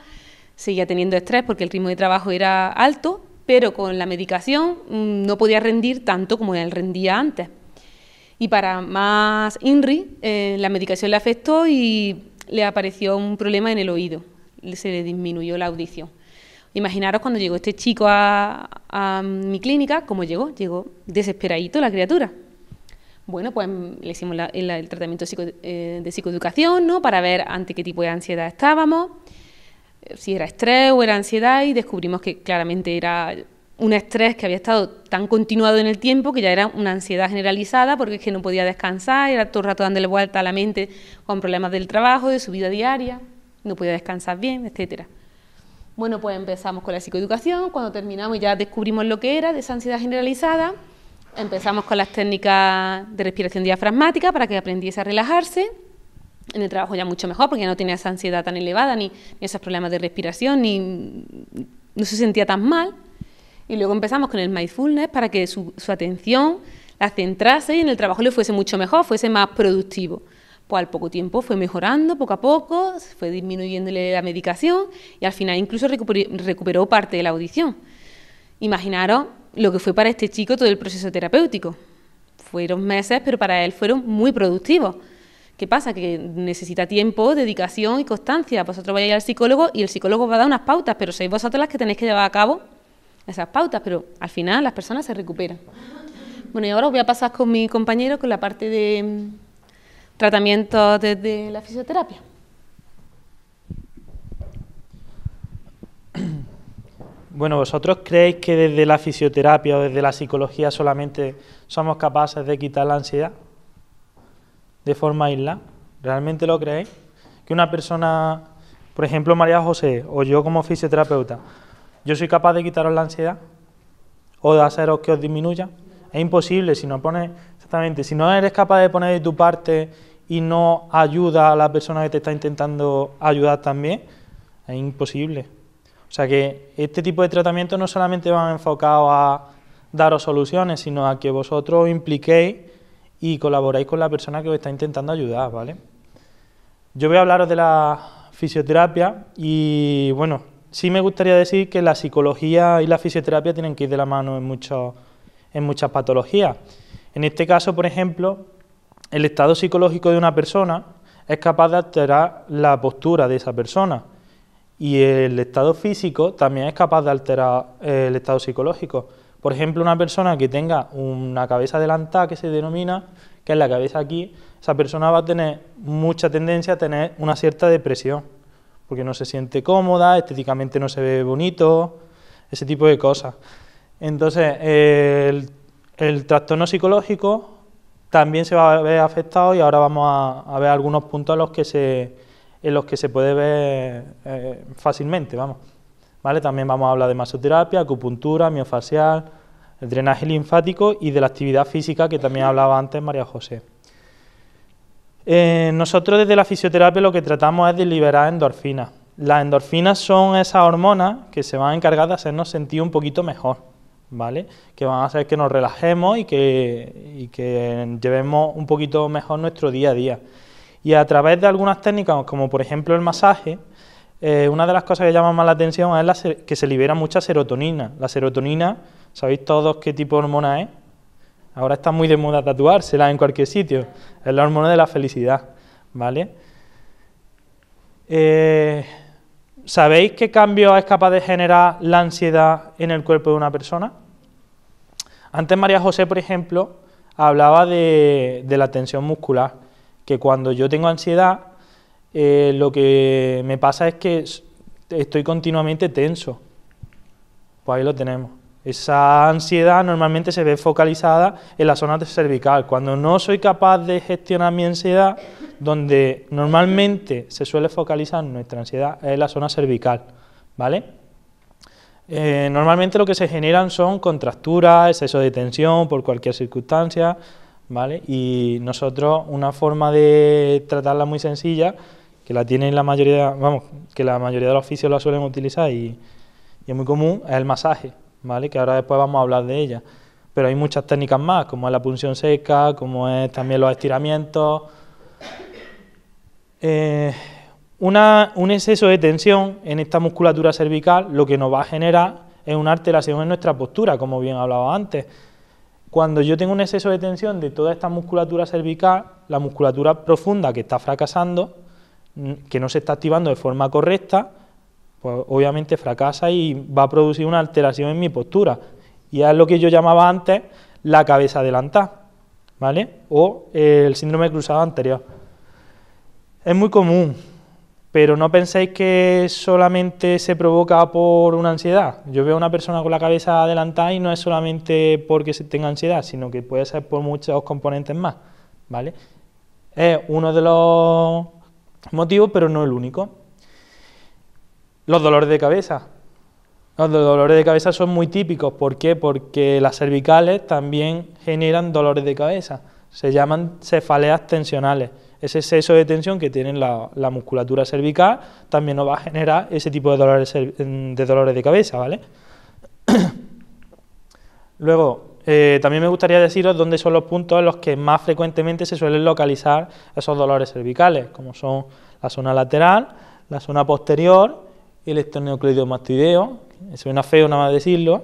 seguía teniendo estrés porque el ritmo de trabajo era alto, pero con la medicación no podía rendir tanto como él rendía antes. Y para más INRI, la medicación le afectó y le apareció un problema en el oído, se le disminuyó la audición. Imaginaros cuando llegó este chico a mi clínica, ¿cómo llegó? Llegó desesperadito la criatura. Bueno, pues le hicimos el tratamiento de psicoeducación, ¿no?, para ver ante qué tipo de ansiedad estábamos, si era estrés o era ansiedad, y descubrimos que claramente era un estrés que había estado tan continuado en el tiempo que ya era una ansiedad generalizada, porque es que no podía descansar, era todo el rato dándole vuelta a la mente con problemas del trabajo, de su vida diaria, no podía descansar bien, etcétera. Bueno, pues empezamos con la psicoeducación, cuando terminamos y ya descubrimos lo que era de esa ansiedad generalizada, empezamos con las técnicas de respiración diafragmática para que aprendiese a relajarse. En el trabajo ya mucho mejor, porque ya no tenía esa ansiedad tan elevada, ni esos problemas de respiración, no se sentía tan mal. Y luego empezamos con el mindfulness para que su atención la centrase y en el trabajo le fuese mucho mejor, fuese más productivo. Pues al poco tiempo fue mejorando, poco a poco, fue disminuyéndole la medicación y al final incluso recuperó parte de la audición. Imaginaros lo que fue para este chico todo el proceso terapéutico. Fueron meses, pero para él fueron muy productivos. ¿Qué pasa? Que necesita tiempo, dedicación y constancia. Vosotros vais al psicólogo y el psicólogo va a dar unas pautas, pero sois vosotros las que tenéis que llevar a cabo esas pautas, pero al final las personas se recuperan. Bueno, y ahora os voy a pasar con mi compañero con la parte de tratamientos desde la fisioterapia. Bueno, ¿vosotros creéis que desde la fisioterapia o desde la psicología solamente somos capaces de quitar la ansiedad de forma aislada? ¿Realmente lo creéis? Que una persona, por ejemplo María José o yo como fisioterapeuta, ¿yo soy capaz de quitaros la ansiedad? ¿O de haceros que os disminuya? Es imposible. Si no pones, exactamente, si no eres capaz de poner de tu parte y no ayuda a la persona que te está intentando ayudar también, es imposible. O sea que este tipo de tratamientos no solamente van enfocados a daros soluciones, sino a que vosotros os impliquéis y colaboráis con la persona que os está intentando ayudar, ¿vale? Yo voy a hablaros de la fisioterapia y, bueno, sí me gustaría decir que la psicología y la fisioterapia tienen que ir de la mano en muchas patologías. En este caso, por ejemplo, el estado psicológico de una persona es capaz de alterar la postura de esa persona y el estado físico también es capaz de alterar el estado psicológico. Por ejemplo, una persona que tenga una cabeza adelantada, que se denomina, que es la cabeza aquí, esa persona va a tener mucha tendencia a tener una cierta depresión, porque no se siente cómoda, estéticamente no se ve bonito, ese tipo de cosas. Entonces, el trastorno psicológico también se va a ver afectado y ahora vamos a ver algunos puntos en los que se puede ver fácilmente, vamos. ¿Vale? También vamos a hablar de masoterapia, acupuntura, miofascial, el drenaje linfático y de la actividad física que también hablaba antes María José. Nosotros desde la fisioterapia lo que tratamos es de liberar endorfinas. Las endorfinas son esas hormonas que se van a encargar de hacernos sentir un poquito mejor, ¿vale? Que van a hacer que nos relajemos y que llevemos un poquito mejor nuestro día a día. Y a través de algunas técnicas, como por ejemplo el masaje, una de las cosas que llama más la atención es que se libera mucha serotonina. La serotonina, ¿sabéis todos qué tipo de hormona es? Ahora está muy de moda tatuársela en cualquier sitio. Es la hormona de la felicidad, ¿vale? ¿Sabéis qué cambio es capaz de generar la ansiedad en el cuerpo de una persona? Antes María José, por ejemplo, hablaba de la tensión muscular, que cuando yo tengo ansiedad, lo que me pasa es que estoy continuamente tenso. Pues ahí lo tenemos. Esa ansiedad normalmente se ve focalizada en la zona cervical. Cuando no soy capaz de gestionar mi ansiedad, donde normalmente se suele focalizar nuestra ansiedad es la zona cervical, ¿vale? Normalmente lo que se generan son contracturas, exceso de tensión por cualquier circunstancia, ¿vale? Y nosotros, una forma de tratarla muy sencilla, que la tienen la mayoría, vamos, que la mayoría de los oficios la suelen utilizar y es muy común, es el masaje, ¿vale? Que ahora después vamos a hablar de ella. Pero hay muchas técnicas más, como es la punción seca, como es también los estiramientos. Un exceso de tensión en esta musculatura cervical lo que nos va a generar es una alteración en nuestra postura, como bien hablaba antes. Cuando yo tengo un exceso de tensión de toda esta musculatura cervical, la musculatura profunda que está fracasando, que no se está activando de forma correcta, pues obviamente fracasa y va a producir una alteración en mi postura. Y es lo que yo llamaba antes la cabeza adelantada, ¿vale? O el síndrome cruzado anterior. Es muy común, pero no penséis que solamente se provoca por una ansiedad. Yo veo a una persona con la cabeza adelantada y no es solamente porque tenga ansiedad, sino que puede ser por muchos componentes más, ¿vale? Es uno de los motivos, pero no el único. Los dolores de cabeza. Los dolores de cabeza son muy típicos. ¿Por qué? Porque las cervicales también generan dolores de cabeza. Se llaman cefaleas tensionales. Ese exceso de tensión que tiene la musculatura cervical también nos va a generar ese tipo de dolores de cabeza, ¿vale? Luego, también me gustaría deciros dónde son los puntos en los que más frecuentemente se suelen localizar esos dolores cervicales, como son la zona lateral, la zona posterior y el esternocleidomastoideo. Suena feo nada más decirlo.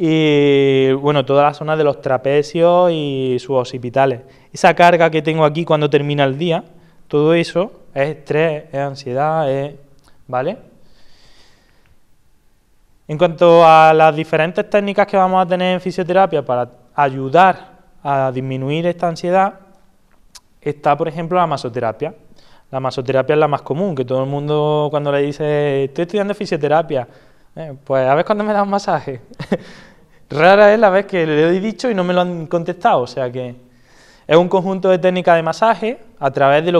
Y bueno, toda la zona de los trapecios y sus occipitales. Esa carga que tengo aquí cuando termina el día, todo eso es estrés, es ansiedad, ¿vale? En cuanto a las diferentes técnicas que vamos a tener en fisioterapia para ayudar a disminuir esta ansiedad, está, por ejemplo, la masoterapia. La masoterapia es la más común, que todo el mundo cuando le dice estoy estudiando fisioterapia, pues a ver cuándo me da un masaje. Rara es la vez que le he dicho y no me lo han contestado, o sea que es un conjunto de técnicas de masaje a través de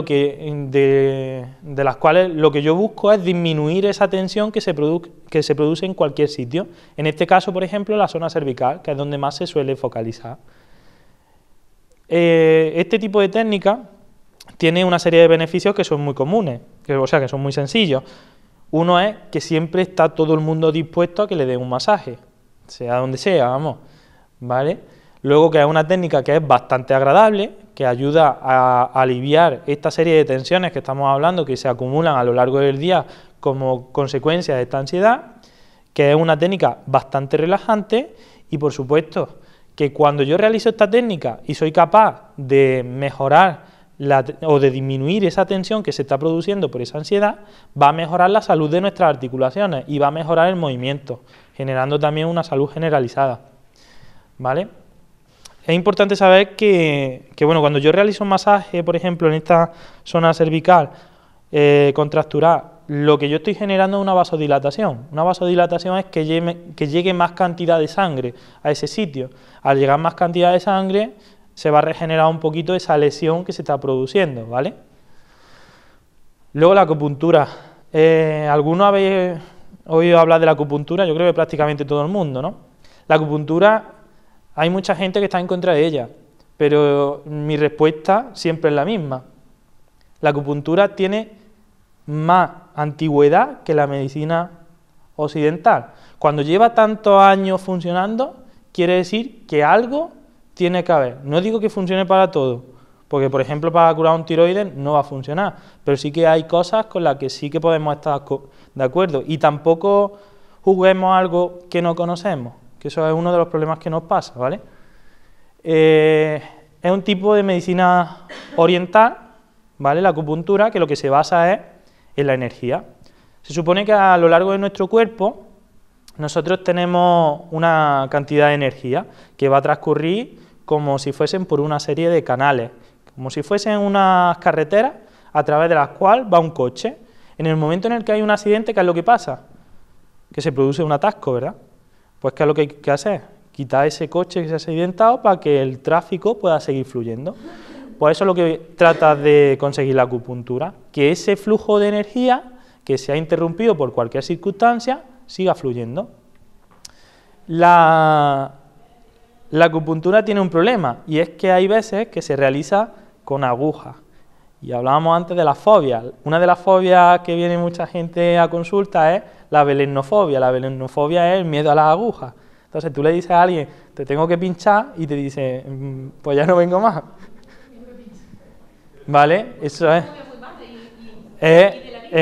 las cuales lo que yo busco es disminuir esa tensión que se produce en cualquier sitio. En este caso, por ejemplo, la zona cervical, que es donde más se suele focalizar. Este tipo de técnica tiene una serie de beneficios que son muy comunes, o sea, que son muy sencillos. Uno es que siempre está todo el mundo dispuesto a que le den un masaje, sea donde sea, vamos, ¿vale? Luego que es una técnica que es bastante agradable, que ayuda a aliviar esta serie de tensiones que estamos hablando, que se acumulan a lo largo del día como consecuencia de esta ansiedad, que es una técnica bastante relajante y, por supuesto, que cuando yo realizo esta técnica y soy capaz de mejorar o de disminuir esa tensión que se está produciendo por esa ansiedad, va a mejorar la salud de nuestras articulaciones y va a mejorar el movimiento, generando también una salud generalizada, ¿vale? Es importante saber que bueno, cuando yo realizo un masaje, por ejemplo, en esta zona cervical contracturada, lo que yo estoy generando es una vasodilatación. Una vasodilatación es que llegue más cantidad de sangre a ese sitio. Al llegar más cantidad de sangre, se va a regenerar un poquito esa lesión que se está produciendo, ¿vale? Luego la acupuntura. ¿Alguno habéis oído hablar de la acupuntura? Yo creo que prácticamente todo el mundo, ¿no? La acupuntura, hay mucha gente que está en contra de ella, pero mi respuesta siempre es la misma. La acupuntura tiene más antigüedad que la medicina occidental. Cuando lleva tantos años funcionando, quiere decir que algo tiene que haber. No digo que funcione para todo, porque por ejemplo para curar un tiroides no va a funcionar, pero sí que hay cosas con las que sí que podemos estar de acuerdo y tampoco juzguemos algo que no conocemos, que eso es uno de los problemas que nos pasa, ¿vale? Es un tipo de medicina oriental, ¿vale? La acupuntura, que lo que se basa es en la energía. Se supone que a lo largo de nuestro cuerpo nosotros tenemos una cantidad de energía que va a transcurrir como si fuesen por una serie de canales, como si fuesen unas carreteras a través de las cuales va un coche. En el momento en el que hay un accidente, ¿qué es lo que pasa? Que se produce un atasco, ¿verdad? Pues ¿qué es lo que hay que hacer? Quitar ese coche que se ha accidentado para que el tráfico pueda seguir fluyendo. Pues eso es lo que trata de conseguir la acupuntura, que ese flujo de energía que se ha interrumpido por cualquier circunstancia, siga fluyendo. La acupuntura tiene un problema, y es que hay veces que se realiza con agujas. Y hablábamos antes de las fobias. Una de las fobias que viene mucha gente a consulta es la belenofobia. La belenofobia es el miedo a las agujas. Entonces tú le dices a alguien, te tengo que pinchar, y te dice, pues ya no vengo más. ¿Vale? Eso es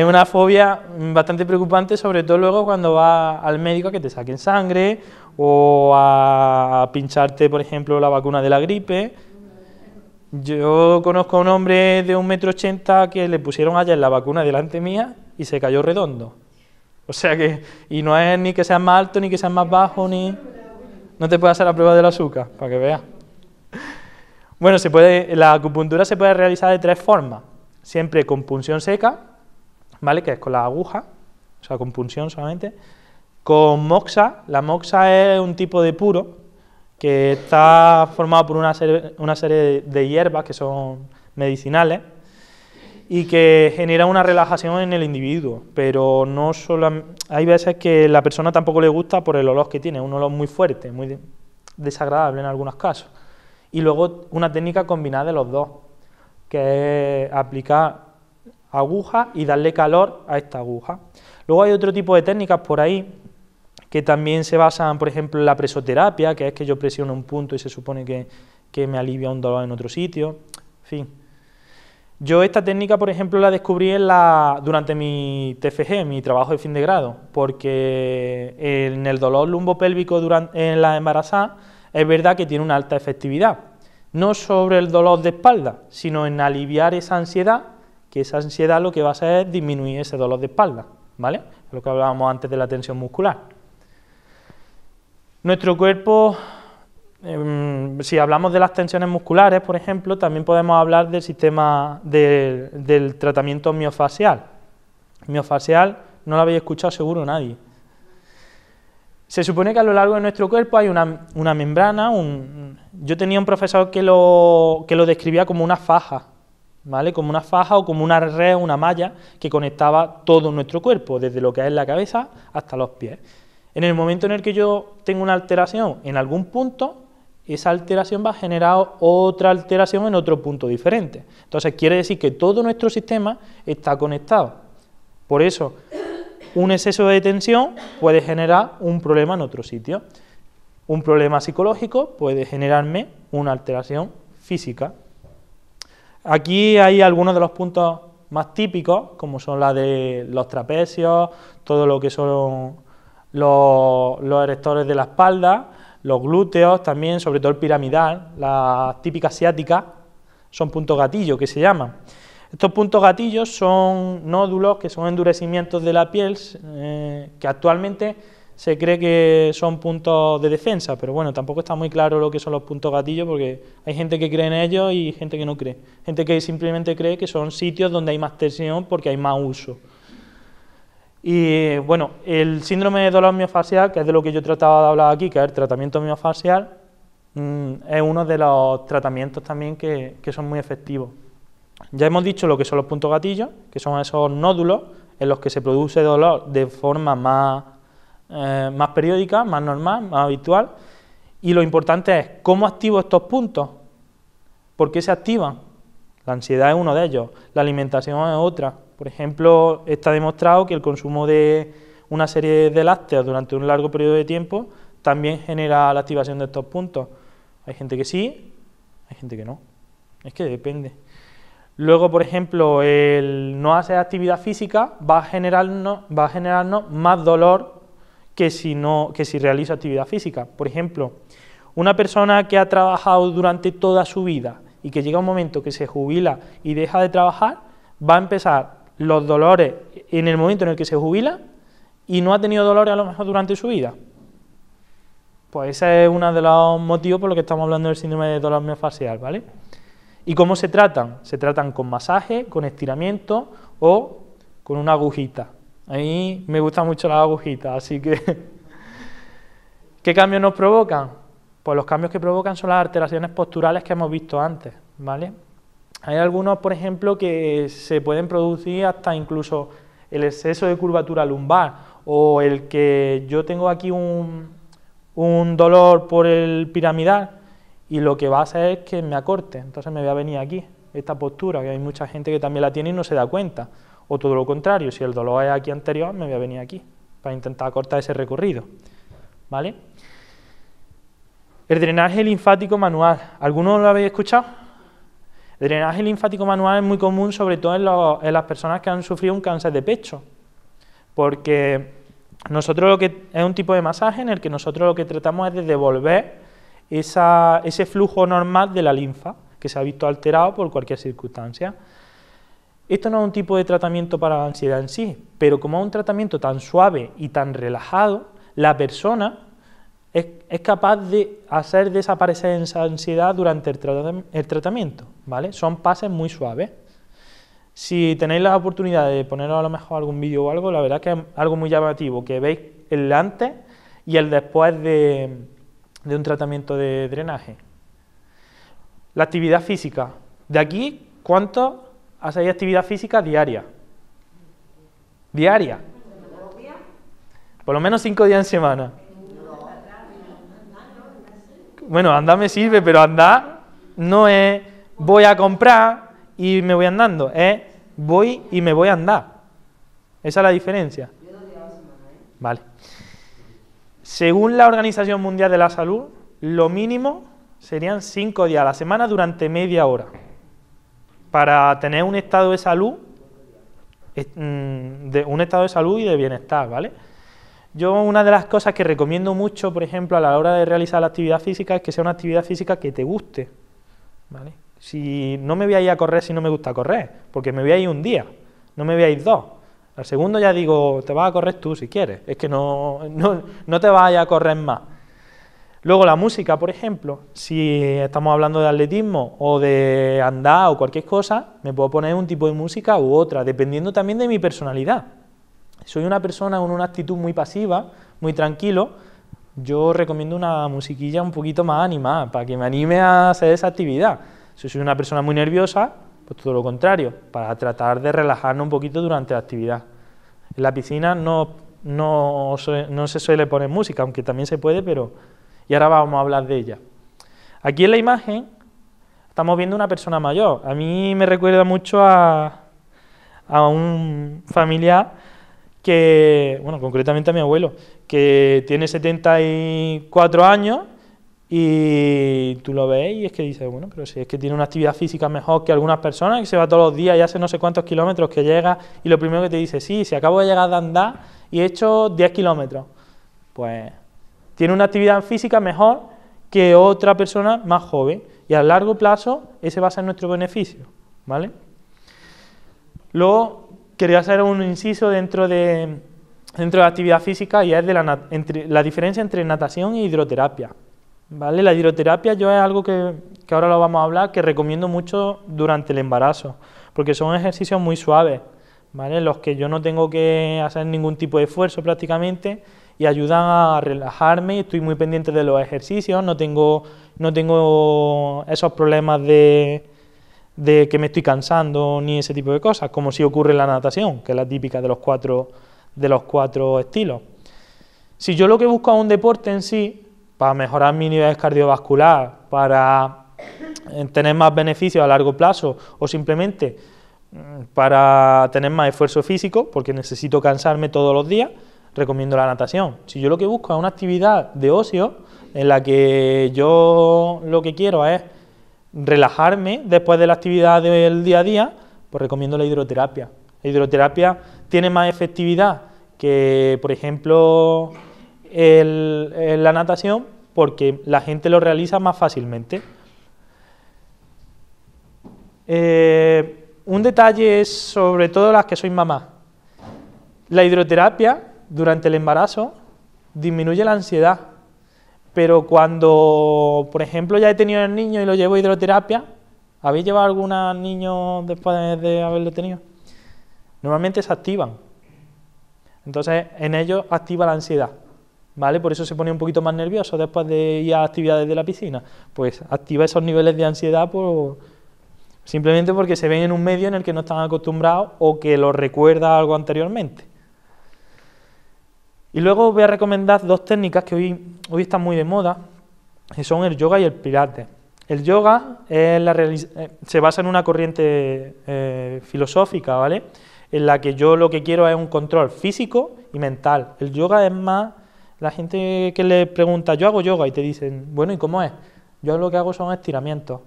una fobia bastante preocupante, sobre todo luego cuando vas al médico a que te saquen sangre o a pincharte, por ejemplo, la vacuna de la gripe. Yo conozco a un hombre de 1,80 m que le pusieron ayer la vacuna delante mía y se cayó redondo. O sea que, y no es ni que seas más alto, ni que seas más bajo, ni... No te puedes hacer la prueba del azúcar, para que veas. Bueno, la acupuntura se puede realizar de 3 formas. Siempre con punción seca, ¿vale? Que es con las agujas, o sea, con punción solamente. Con moxa. La moxa es un tipo de puro que está formado por una serie de hierbas que son medicinales y que genera una relajación en el individuo, pero no solo, hay veces que la persona tampoco le gusta por el olor que tiene, un olor muy fuerte, muy desagradable en algunos casos. Y luego una técnica combinada de los dos, que es aplicar aguja y darle calor a esta aguja. Luego hay otro tipo de técnicas por ahí que también se basan, por ejemplo, en la presoterapia, que es que yo presiono un punto y se supone que me alivia un dolor en otro sitio, en fin. Yo esta técnica, por ejemplo, la descubrí durante mi TFG, mi trabajo de fin de grado, porque en el dolor lumbopélvico en la embarazada es verdad que tiene una alta efectividad, no sobre el dolor de espalda, sino en aliviar esa ansiedad, que esa ansiedad lo que va a hacer es disminuir ese dolor de espalda, ¿vale? Es lo que hablábamos antes de la tensión muscular. Nuestro cuerpo, si hablamos de las tensiones musculares, por ejemplo, también podemos hablar del sistema del tratamiento miofascial. Miofascial no lo habéis escuchado seguro nadie. Se supone que a lo largo de nuestro cuerpo hay una membrana, yo tenía un profesor que lo describía como una faja, ¿vale? Como una faja o como una red, una malla que conectaba todo nuestro cuerpo, desde lo que es la cabeza hasta los pies. En el momento en el que yo tengo una alteración en algún punto, esa alteración va a generar otra alteración en otro punto diferente. Entonces quiere decir que todo nuestro sistema está conectado. Por eso, un exceso de tensión puede generar un problema en otro sitio. Un problema psicológico puede generarme una alteración física. Aquí hay algunos de los puntos más típicos, como son la de los trapecios, todo lo que son los erectores de la espalda, los glúteos también, sobre todo el piramidal, las típicas ciáticas, son puntos gatillo que se llaman. Estos puntos gatillos son nódulos que son endurecimientos de la piel que actualmente se cree que son puntos de defensa, pero bueno, tampoco está muy claro lo que son los puntos gatillos porque hay gente que cree en ellos y gente que no cree. Gente que simplemente cree que son sitios donde hay más tensión porque hay más uso. Y bueno, el síndrome de dolor miofascial, que es de lo que yo trataba de hablar aquí, que es el tratamiento miofascial, es uno de los tratamientos también que son muy efectivos. Ya hemos dicho lo que son los puntos gatillos, que son esos nódulos en los que se produce dolor de forma más periódica, más normal, más habitual, y lo importante es cómo activo estos puntos, por qué se activan. La ansiedad es uno de ellos, la alimentación es otra. Por ejemplo, está demostrado que el consumo de una serie de lácteos durante un largo periodo de tiempo también genera la activación de estos puntos. Hay gente que sí, hay gente que no. Es que depende. Luego, por ejemplo, el no hacer actividad física va a generarnos más dolor que si realiza actividad física. Por ejemplo, una persona que ha trabajado durante toda su vida y que llega un momento que se jubila y deja de trabajar, va a empezar los dolores en el momento en el que se jubila y no ha tenido dolores a lo mejor durante su vida. Pues ese es uno de los motivos por los que estamos hablando del síndrome de dolor miofascial, ¿vale? ¿Y cómo se tratan? Se tratan con masaje, con estiramiento o con una agujita. A mí me gustan mucho las agujitas, así que... ¿Qué cambios nos provocan? Pues los cambios que provocan son las alteraciones posturales que hemos visto antes, ¿vale? Hay algunos, por ejemplo, que se pueden producir hasta incluso el exceso de curvatura lumbar o el que yo tengo aquí un dolor por el piramidal y lo que va a hacer es que me acorte, entonces me voy a venir aquí, esta postura, que hay mucha gente que también la tiene y no se da cuenta, o todo lo contrario, si el dolor es aquí anterior, me voy a venir aquí, para intentar acortar ese recorrido, ¿vale? El drenaje linfático manual, ¿alguno lo habéis escuchado? El drenaje linfático manual es muy común, sobre todo en las personas que han sufrido un cáncer de pecho, porque nosotros es un tipo de masaje en el que nosotros lo que tratamos es de devolver ese flujo normal de la linfa, que se ha visto alterado por cualquier circunstancia. Esto no es un tipo de tratamiento para la ansiedad en sí, pero como es un tratamiento tan suave y tan relajado, la persona es capaz de hacer desaparecer esa ansiedad durante el tratamiento, ¿vale? Son pases muy suaves. Si tenéis la oportunidad de poneros a lo mejor algún vídeo o algo, la verdad que es algo muy llamativo, que veis el antes y el después de un tratamiento de drenaje. La actividad física. De aquí, ¿cuántos hacéis actividad física diaria? ¿Diaria? Por lo menos 5 días en semana. Bueno, andar me sirve, pero andar no es voy a comprar y me voy andando, es voy y me voy a andar. Esa es la diferencia. Vale. Según la Organización Mundial de la Salud, lo mínimo serían 5 días a la semana durante media hora para tener un estado de salud, y de bienestar, ¿vale? Yo una de las cosas que recomiendo mucho, por ejemplo, a la hora de realizar la actividad física, es que sea una actividad física que te guste, ¿vale? Si no me voy a ir a correr si no me gusta correr, porque me voy a ir un día, no me voy a ir 2. Al segundo ya digo, te vas a correr tú si quieres, es que no te vas a correr más. Luego la música, por ejemplo, si estamos hablando de atletismo o de andar o cualquier cosa, me puedo poner un tipo de música u otra, dependiendo también de mi personalidad. Soy una persona con una actitud muy pasiva, muy tranquilo, yo recomiendo una musiquilla un poquito más animada, para que me anime a hacer esa actividad. Si soy una persona muy nerviosa, pues todo lo contrario, para tratar de relajarnos un poquito durante la actividad. En la piscina no se suele poner música, aunque también se puede, pero... Y ahora vamos a hablar de ella. Aquí en la imagen estamos viendo una persona mayor. A mí me recuerda mucho a un familiar que, bueno, concretamente a mi abuelo, que tiene 74 años y tú lo ves y es que dices, bueno, pero si es que tiene una actividad física mejor que algunas personas, que se va todos los días y hace no sé cuántos kilómetros que llega y lo primero que te dice, sí, si acabo de llegar de andar y he hecho 10 kilómetros, pues tiene una actividad física mejor que otra persona más joven y a largo plazo ese va a ser nuestro beneficio, ¿vale? Luego quería hacer un inciso dentro de la actividad física y es de la diferencia entre natación e hidroterapia, ¿vale? La hidroterapia yo es algo que ahora lo vamos a hablar, que recomiendo mucho durante el embarazo, porque son ejercicios muy suaves, ¿vale? En los que yo no tengo que hacer ningún tipo de esfuerzo prácticamente y ayudan a relajarme, estoy muy pendiente de los ejercicios, no tengo esos problemas de que me estoy cansando ni ese tipo de cosas, como si ocurre en la natación, que es la típica de los cuatro estilos. Si yo lo que busco es un deporte en sí, para mejorar mi nivel cardiovascular, para tener más beneficios a largo plazo o simplemente para tener más esfuerzo físico, porque necesito cansarme todos los días, recomiendo la natación. Si yo lo que busco es una actividad de ocio en la que yo lo que quiero es relajarme después de la actividad del día a día, pues recomiendo la hidroterapia. La hidroterapia tiene más efectividad que, por ejemplo, la natación, porque la gente lo realiza más fácilmente. Un detalle es sobre todo las que sois mamás. La hidroterapia durante el embarazo disminuye la ansiedad, pero cuando, por ejemplo, ya he tenido el niño y lo llevo a hidroterapia, ¿habéis llevado algún niño después de haberlo tenido? Normalmente se activan, entonces en ellos activa la ansiedad, ¿vale? Por eso se pone un poquito más nervioso después de ir a actividades de la piscina, pues activa esos niveles de ansiedad, simplemente porque se ven en un medio en el que no están acostumbrados o que los recuerda algo anteriormente. Y luego os voy a recomendar dos técnicas que hoy están muy de moda, que son el yoga y el pilates. El yoga se basa en una corriente filosófica, ¿vale?, en la que yo lo que quiero es un control físico y mental. El yoga es más, la gente que le pregunta, yo hago yoga, y te dicen, bueno, ¿y cómo es? Yo lo que hago son estiramientos.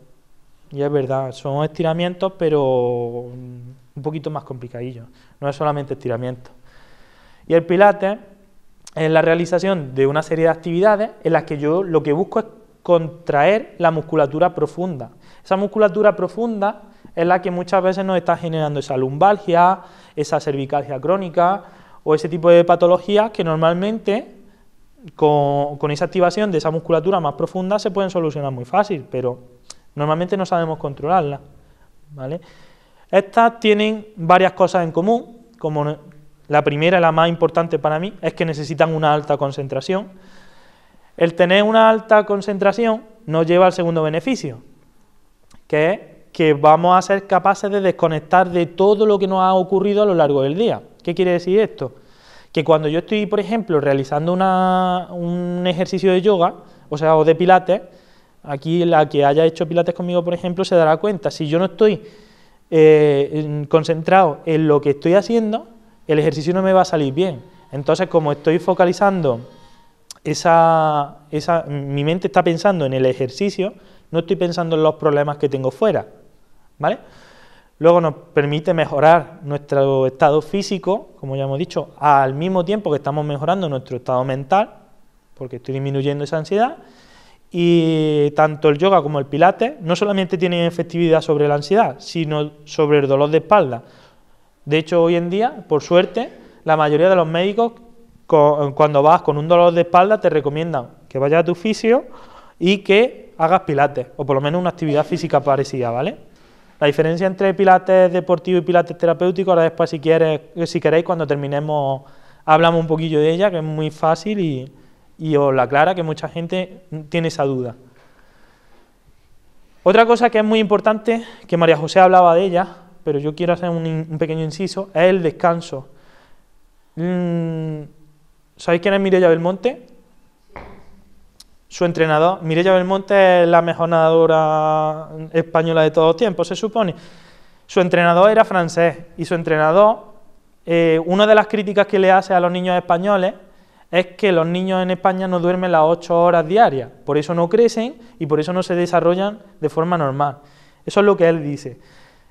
Y es verdad, son estiramientos, pero un poquito más complicadillos. No es solamente estiramientos. Y el pilates es la realización de una serie de actividades en las que yo lo que busco es contraer la musculatura profunda. Esa musculatura profunda es la que muchas veces nos está generando esa lumbalgia, esa cervicalgia crónica o ese tipo de patologías que normalmente con esa activación de esa musculatura más profunda se pueden solucionar muy fácil, pero normalmente no sabemos controlarlas, ¿vale? Estas tienen varias cosas en común, como la primera y la más importante para mí es que necesitan una alta concentración. El tener una alta concentración nos lleva al segundo beneficio, que es que vamos a ser capaces de desconectar de todo lo que nos ha ocurrido a lo largo del día. ¿Qué quiere decir esto? Que cuando yo estoy, por ejemplo, realizando un ejercicio de yoga, o de pilates, aquí la que haya hecho pilates conmigo, por ejemplo, se dará cuenta, si yo no estoy concentrado en lo que estoy haciendo, el ejercicio no me va a salir bien. Entonces, como estoy focalizando, mi mente está pensando en el ejercicio, no estoy pensando en los problemas que tengo fuera, ¿vale? Luego nos permite mejorar nuestro estado físico, como ya hemos dicho, al mismo tiempo que estamos mejorando nuestro estado mental, porque estoy disminuyendo esa ansiedad, y tanto el yoga como el pilates no solamente tienen efectividad sobre la ansiedad, sino sobre el dolor de espalda. De hecho, hoy en día, por suerte, la mayoría de los médicos, cuando vas con un dolor de espalda, te recomiendan que vayas a tu fisio y que hagas pilates, o por lo menos una actividad física parecida, ¿vale? La diferencia entre pilates deportivo y pilates terapéutico, ahora después si queréis, cuando terminemos, hablamos un poquillo de ella, que es muy fácil y os la aclara, que mucha gente tiene esa duda. Otra cosa que es muy importante, que María José hablaba de ella, pero yo quiero hacer un pequeño inciso, es el descanso. ¿Sabéis quién es Mireia Belmonte? Su entrenador. Mireia Belmonte es la mejor nadadora española de todos los tiempos, se supone. Su entrenador era francés y su entrenador, una de las críticas que le hace a los niños españoles es que los niños en España no duermen las 8 horas diarias, por eso no crecen y por eso no se desarrollan de forma normal. Eso es lo que él dice.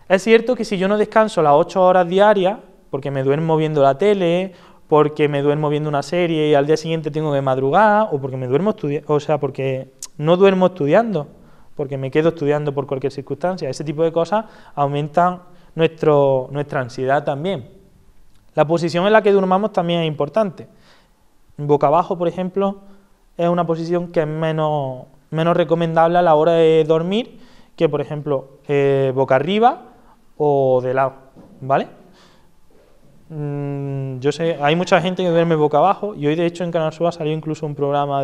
Es cierto que si yo no descanso las 8 horas diarias, porque me duermo viendo la tele, porque me duermo viendo una serie y al día siguiente tengo que madrugar, o porque porque no duermo estudiando, porque me quedo estudiando por cualquier circunstancia, ese tipo de cosas aumentan nuestra ansiedad también. La posición en la que durmamos también es importante. Boca abajo, por ejemplo, es una posición que es menos recomendable a la hora de dormir que, por ejemplo, boca arriba o de lado, ¿vale? Yo sé, hay mucha gente que duerme boca abajo y hoy de hecho en Canal Sur ha salido incluso un programa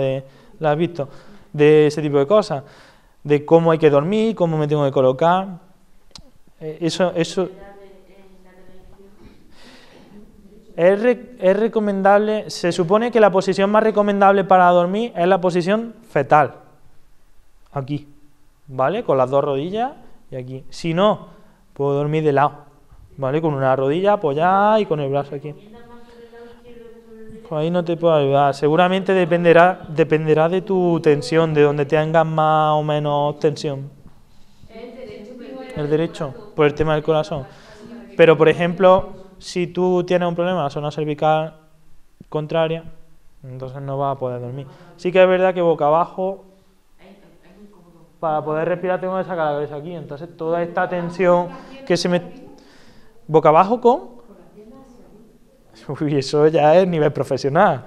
¿lo has visto? De ese tipo de cosas, de cómo hay que dormir, cómo me tengo que colocar, eso es recomendable. Se supone que la posición más recomendable para dormir es la posición fetal, aquí, ¿vale? Con las dos rodillas y aquí. Si no, puedo dormir de lado, ¿vale? Con una rodilla apoyada y con el brazo aquí. Pues ahí no te puedo ayudar. Seguramente dependerá de tu tensión, de donde tengas más o menos tensión. El derecho, por el tema del corazón. Pero, por ejemplo, si tú tienes un problema en la zona cervical contraria, entonces no vas a poder dormir. Sí que es verdad que boca abajo, para poder respirar tengo que sacar la cabeza aquí. Entonces toda esta tensión que se me... Boca abajo con... Uy, eso ya es nivel profesional.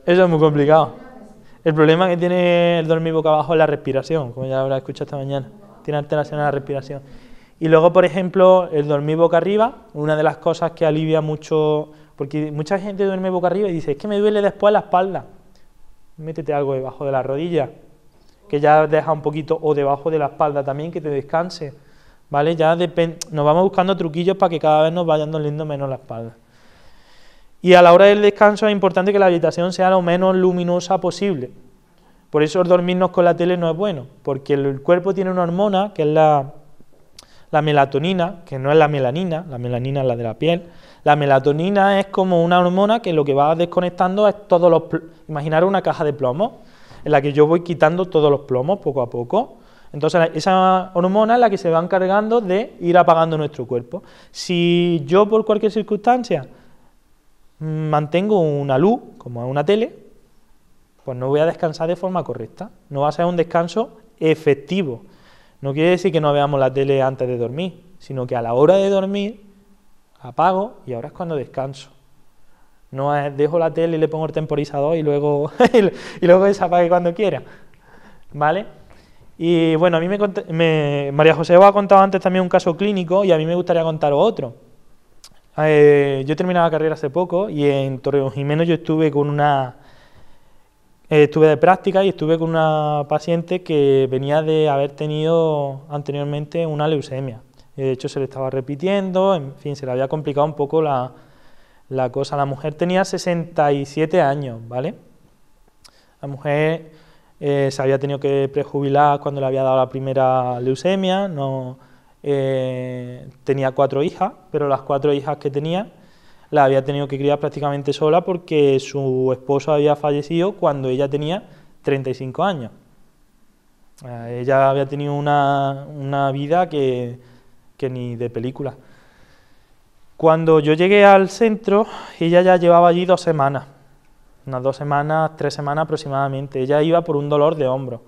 Eso es muy complicado. El problema que tiene el dormir boca abajo es la respiración, como ya habrás escuchado esta mañana. Tiene alteración a la respiración. Y luego, por ejemplo, el dormir boca arriba, una de las cosas que alivia mucho, porque mucha gente duerme boca arriba y dice, es que me duele después la espalda. Métete algo debajo de la rodilla, que ya deja un poquito, o debajo de la espalda también, que te descanse, ¿vale? Ya nos vamos buscando truquillos para que cada vez nos vayan doliendo menos la espalda. Y a la hora del descanso es importante que la habitación sea lo menos luminosa posible. Por eso dormirnos con la tele no es bueno, porque el cuerpo tiene una hormona, que es la melatonina, que no es la melanina es la de la piel. La melatonina es como una hormona que lo que va desconectando es todos los... Imaginar una caja de plomo, en la que yo voy quitando todos los plomos poco a poco. Entonces esa hormona es la que se va encargando de ir apagando nuestro cuerpo. Si yo por cualquier circunstancia mantengo una luz, como una tele, pues no voy a descansar de forma correcta, no va a ser un descanso efectivo. No quiere decir que no veamos la tele antes de dormir, sino que a la hora de dormir apago y ahora es cuando descanso. No es dejo la tele y le pongo el temporizador y luego que se apague cuando quiera, ¿vale? Y bueno, a mí María José os ha contado antes también un caso clínico y a mí me gustaría contaros otro. Yo he terminado la carrera hace poco y en Torrejimeno yo estuve de práctica y estuve con una paciente que venía de haber tenido anteriormente una leucemia. De hecho se le estaba repitiendo, en fin, se le había complicado un poco la cosa. La mujer tenía 67 años, ¿vale? La mujer se había tenido que prejubilar cuando le había dado la primera leucemia, tenía 4 hijas, pero las 4 hijas que tenía las había tenido que criar prácticamente sola porque su esposo había fallecido cuando ella tenía 35 años. Ella había tenido una vida que ni de película. Cuando yo llegué al centro, ella ya llevaba allí 2 semanas, unas 2 semanas, 3 semanas aproximadamente. Ella iba por un dolor de hombro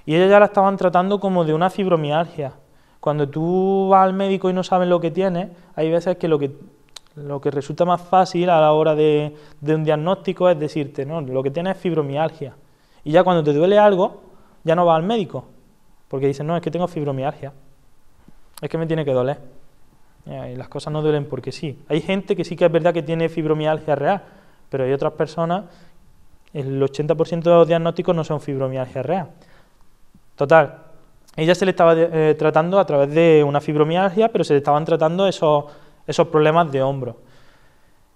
y ella ya la estaban tratando como de una fibromialgia. Cuando tú vas al médico y no sabes lo que tienes, hay veces que lo que resulta más fácil a la hora de un diagnóstico es decirte, no, lo que tienes es fibromialgia. Y ya cuando te duele algo, ya no vas al médico, porque dices, no, es que tengo fibromialgia, es que me tiene que doler. Y las cosas no duelen porque sí. Hay gente que sí que es verdad que tiene fibromialgia real, pero hay otras personas, el 80% de los diagnósticos no son fibromialgia real. Total, ella se le estaba tratando a través de una fibromialgia, pero se le estaban tratando esos problemas de hombro.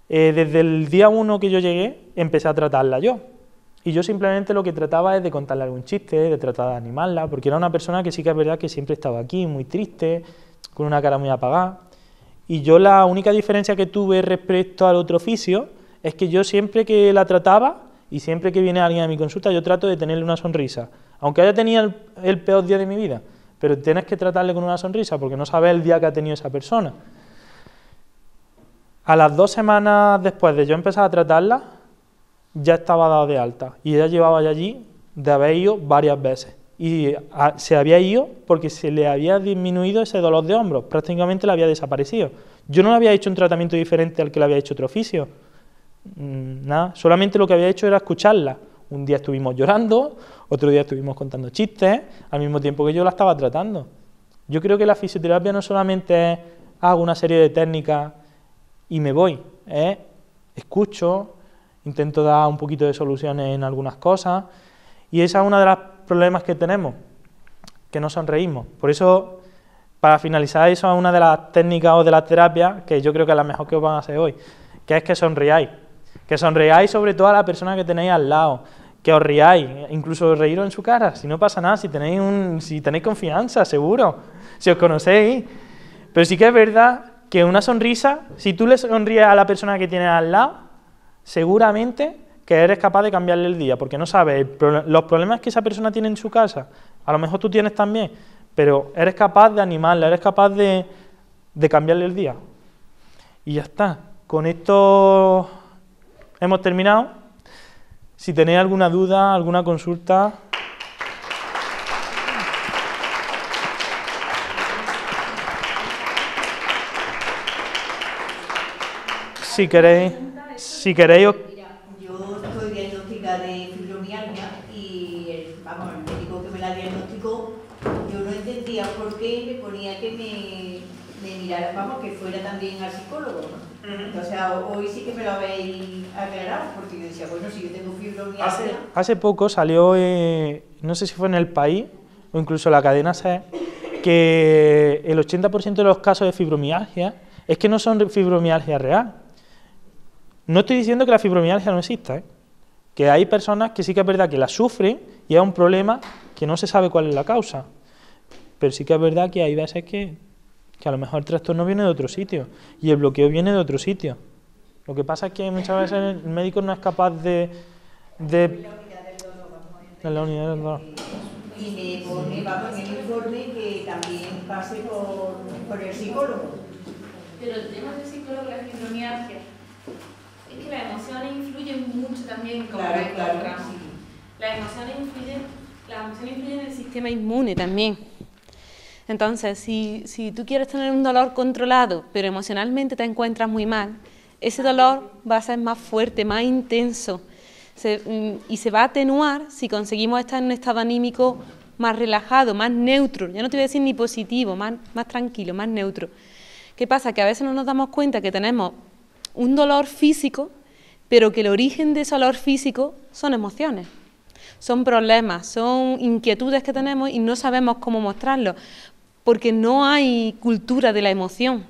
Desde el día 1 que yo llegué, empecé a tratarla yo. Y yo simplemente lo que trataba es de contarle algún chiste, de tratar de animarla, porque era una persona que sí que es verdad que siempre estaba aquí, muy triste, con una cara muy apagada. Y yo la única diferencia que tuve respecto al otro oficio es que yo siempre que la trataba y siempre que viene alguien a mi consulta, yo trato de tenerle una sonrisa. Aunque haya tenido el peor día de mi vida, pero tienes que tratarle con una sonrisa porque no sabes el día que ha tenido esa persona. A las 2 semanas después de yo empezar a tratarla, ya estaba dado de alta y ella llevaba ya allí de haber ido varias veces. Y se había ido porque se le había disminuido ese dolor de hombros, prácticamente le había desaparecido. Yo no le había hecho un tratamiento diferente al que le había hecho otro oficio, nada, solamente lo que había hecho era escucharla. Un día estuvimos llorando, otro día estuvimos contando chistes, al mismo tiempo que yo la estaba tratando. Yo creo que la fisioterapia no solamente es hago una serie de técnicas y me voy, escucho, intento dar un poquito de soluciones en algunas cosas, y esa es una de los problemas que tenemos, que no sonreímos. Por eso, para finalizar, eso es una de las técnicas o de las terapias que yo creo que es la mejor que os van a hacer hoy, que es que sonriáis sobre todo a la persona que tenéis al lado, que os riáis, incluso reíros en su cara, si no pasa nada, si tenéis confianza, seguro, si os conocéis. Pero sí que es verdad que una sonrisa, si tú le sonríes a la persona que tienes al lado, seguramente que eres capaz de cambiarle el día, porque no sabes los problemas que esa persona tiene en su casa, a lo mejor tú tienes también, pero eres capaz de animarla, eres capaz de cambiarle el día. Y ya está. Con esto hemos terminado. Si tenéis alguna duda, alguna consulta... Si queréis os... Yo estoy diagnosticada de fibromialgia y el médico que me la diagnosticó, yo no entendía por qué me ponía que me mirara, que fuera también al psicólogo, ¿no? Entonces hoy sí que me lo habéis aclarado, porque yo decía, bueno, si yo tengo fibromialgia... Hace poco salió no sé si fue en El País o incluso la cadena SER, que el 80% de los casos de fibromialgia es que no son fibromialgia real. No estoy diciendo que la fibromialgia no exista, ¿eh? Que hay personas que sí que es verdad que la sufren y es un problema que no se sabe cuál es la causa. Pero sí que es verdad que hay veces que a lo mejor el trastorno viene de otro sitio y el bloqueo viene de otro sitio. Lo que pasa es que muchas veces el médico no es capaz de la unidad del dolor. Y me pone, vamos, en el informe que también pase por el psicólogo. Pero el tema del psicólogo, la fibromialgia, es que las emociones influyen mucho también, como Claro, lo claro, encontramos. sí. Las emociones influyen en el sistema inmune también. Entonces, si tú quieres tener un dolor controlado, pero emocionalmente te encuentras muy mal, ese dolor va a ser más fuerte, más intenso, y se va a atenuar si conseguimos estar en un estado anímico más relajado, más neutro. Ya no te voy a decir ni positivo, más tranquilo, más neutro. ¿Qué pasa? Que a veces no nos damos cuenta que tenemos un dolor físico, pero que el origen de ese dolor físico son emociones. Son problemas, son inquietudes que tenemos y no sabemos cómo mostrarlo, porque no hay cultura de la emoción.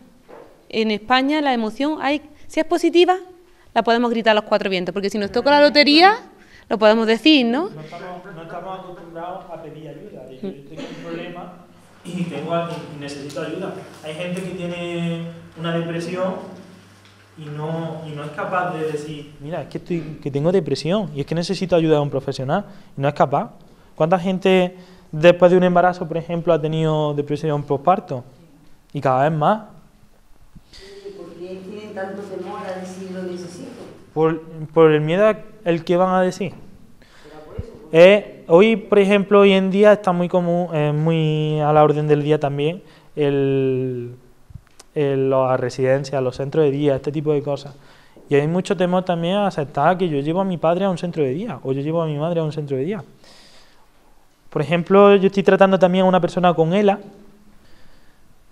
En España la emoción si es positiva, la podemos gritar a los cuatro vientos, porque si nos toca la lotería, lo podemos decir, ¿no? No estamos acostumbrados a pedir ayuda. Yo tengo un problema y necesito ayuda. Hay gente que tiene una depresión y no es capaz de decir, mira, es que tengo depresión y es que necesito ayuda de un profesional, y no es capaz. ¿Cuánta gente después de un embarazo, por ejemplo, ha tenido depresión postparto? Y cada vez más. ¿Por qué tienen tanto temor a decir lo necesito? Por el miedo al que van a decir. Hoy, por ejemplo, hoy en día está muy común, muy a la orden del día también, las residencias, los centros de día, este tipo de cosas. Y hay mucho temor también a aceptar que yo llevo a mi padre a un centro de día, o yo llevo a mi madre a un centro de día. Por ejemplo, yo estoy tratando también a una persona con ELA,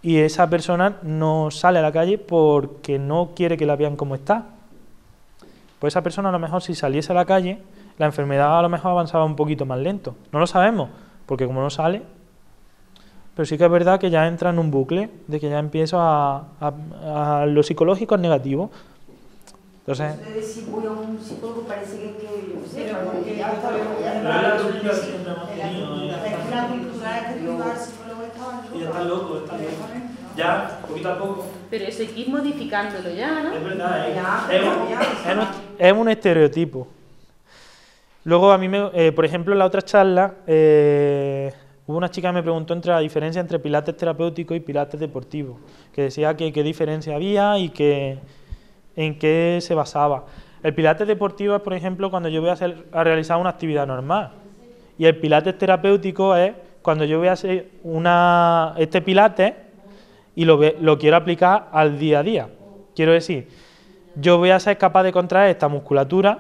y esa persona no sale a la calle porque no quiere que la vean como está. Pues esa persona a lo mejor si saliese a la calle, la enfermedad a lo mejor avanzaba un poquito más lento. No lo sabemos, porque como no sale, pero sí que es verdad que ya entra en un bucle de que ya empiezo a lo psicológico es negativo. Entonces, Si voy a un psicólogo parece que yo sé, Pero porque ya está, pero es la cultura que siempre hemos tenido. es que la cultura es que tú vas al psicólogo Y está loco. Ya, poquito a poco. Pero eso hay que ir modificándolo ya, ¿no? Es verdad, Ya. es un estereotipo. Luego a mí, por ejemplo, en la otra charla, hubo una chica que me preguntó entre la diferencia entre pilates terapéutico y pilates deportivo, que decía que qué diferencia había y en qué se basaba. El pilates deportivo es, por ejemplo, cuando yo voy a realizar una actividad normal, y el pilates terapéutico es cuando yo voy a hacer este pilates y lo quiero aplicar al día a día. Quiero decir, yo voy a ser capaz de contraer esta musculatura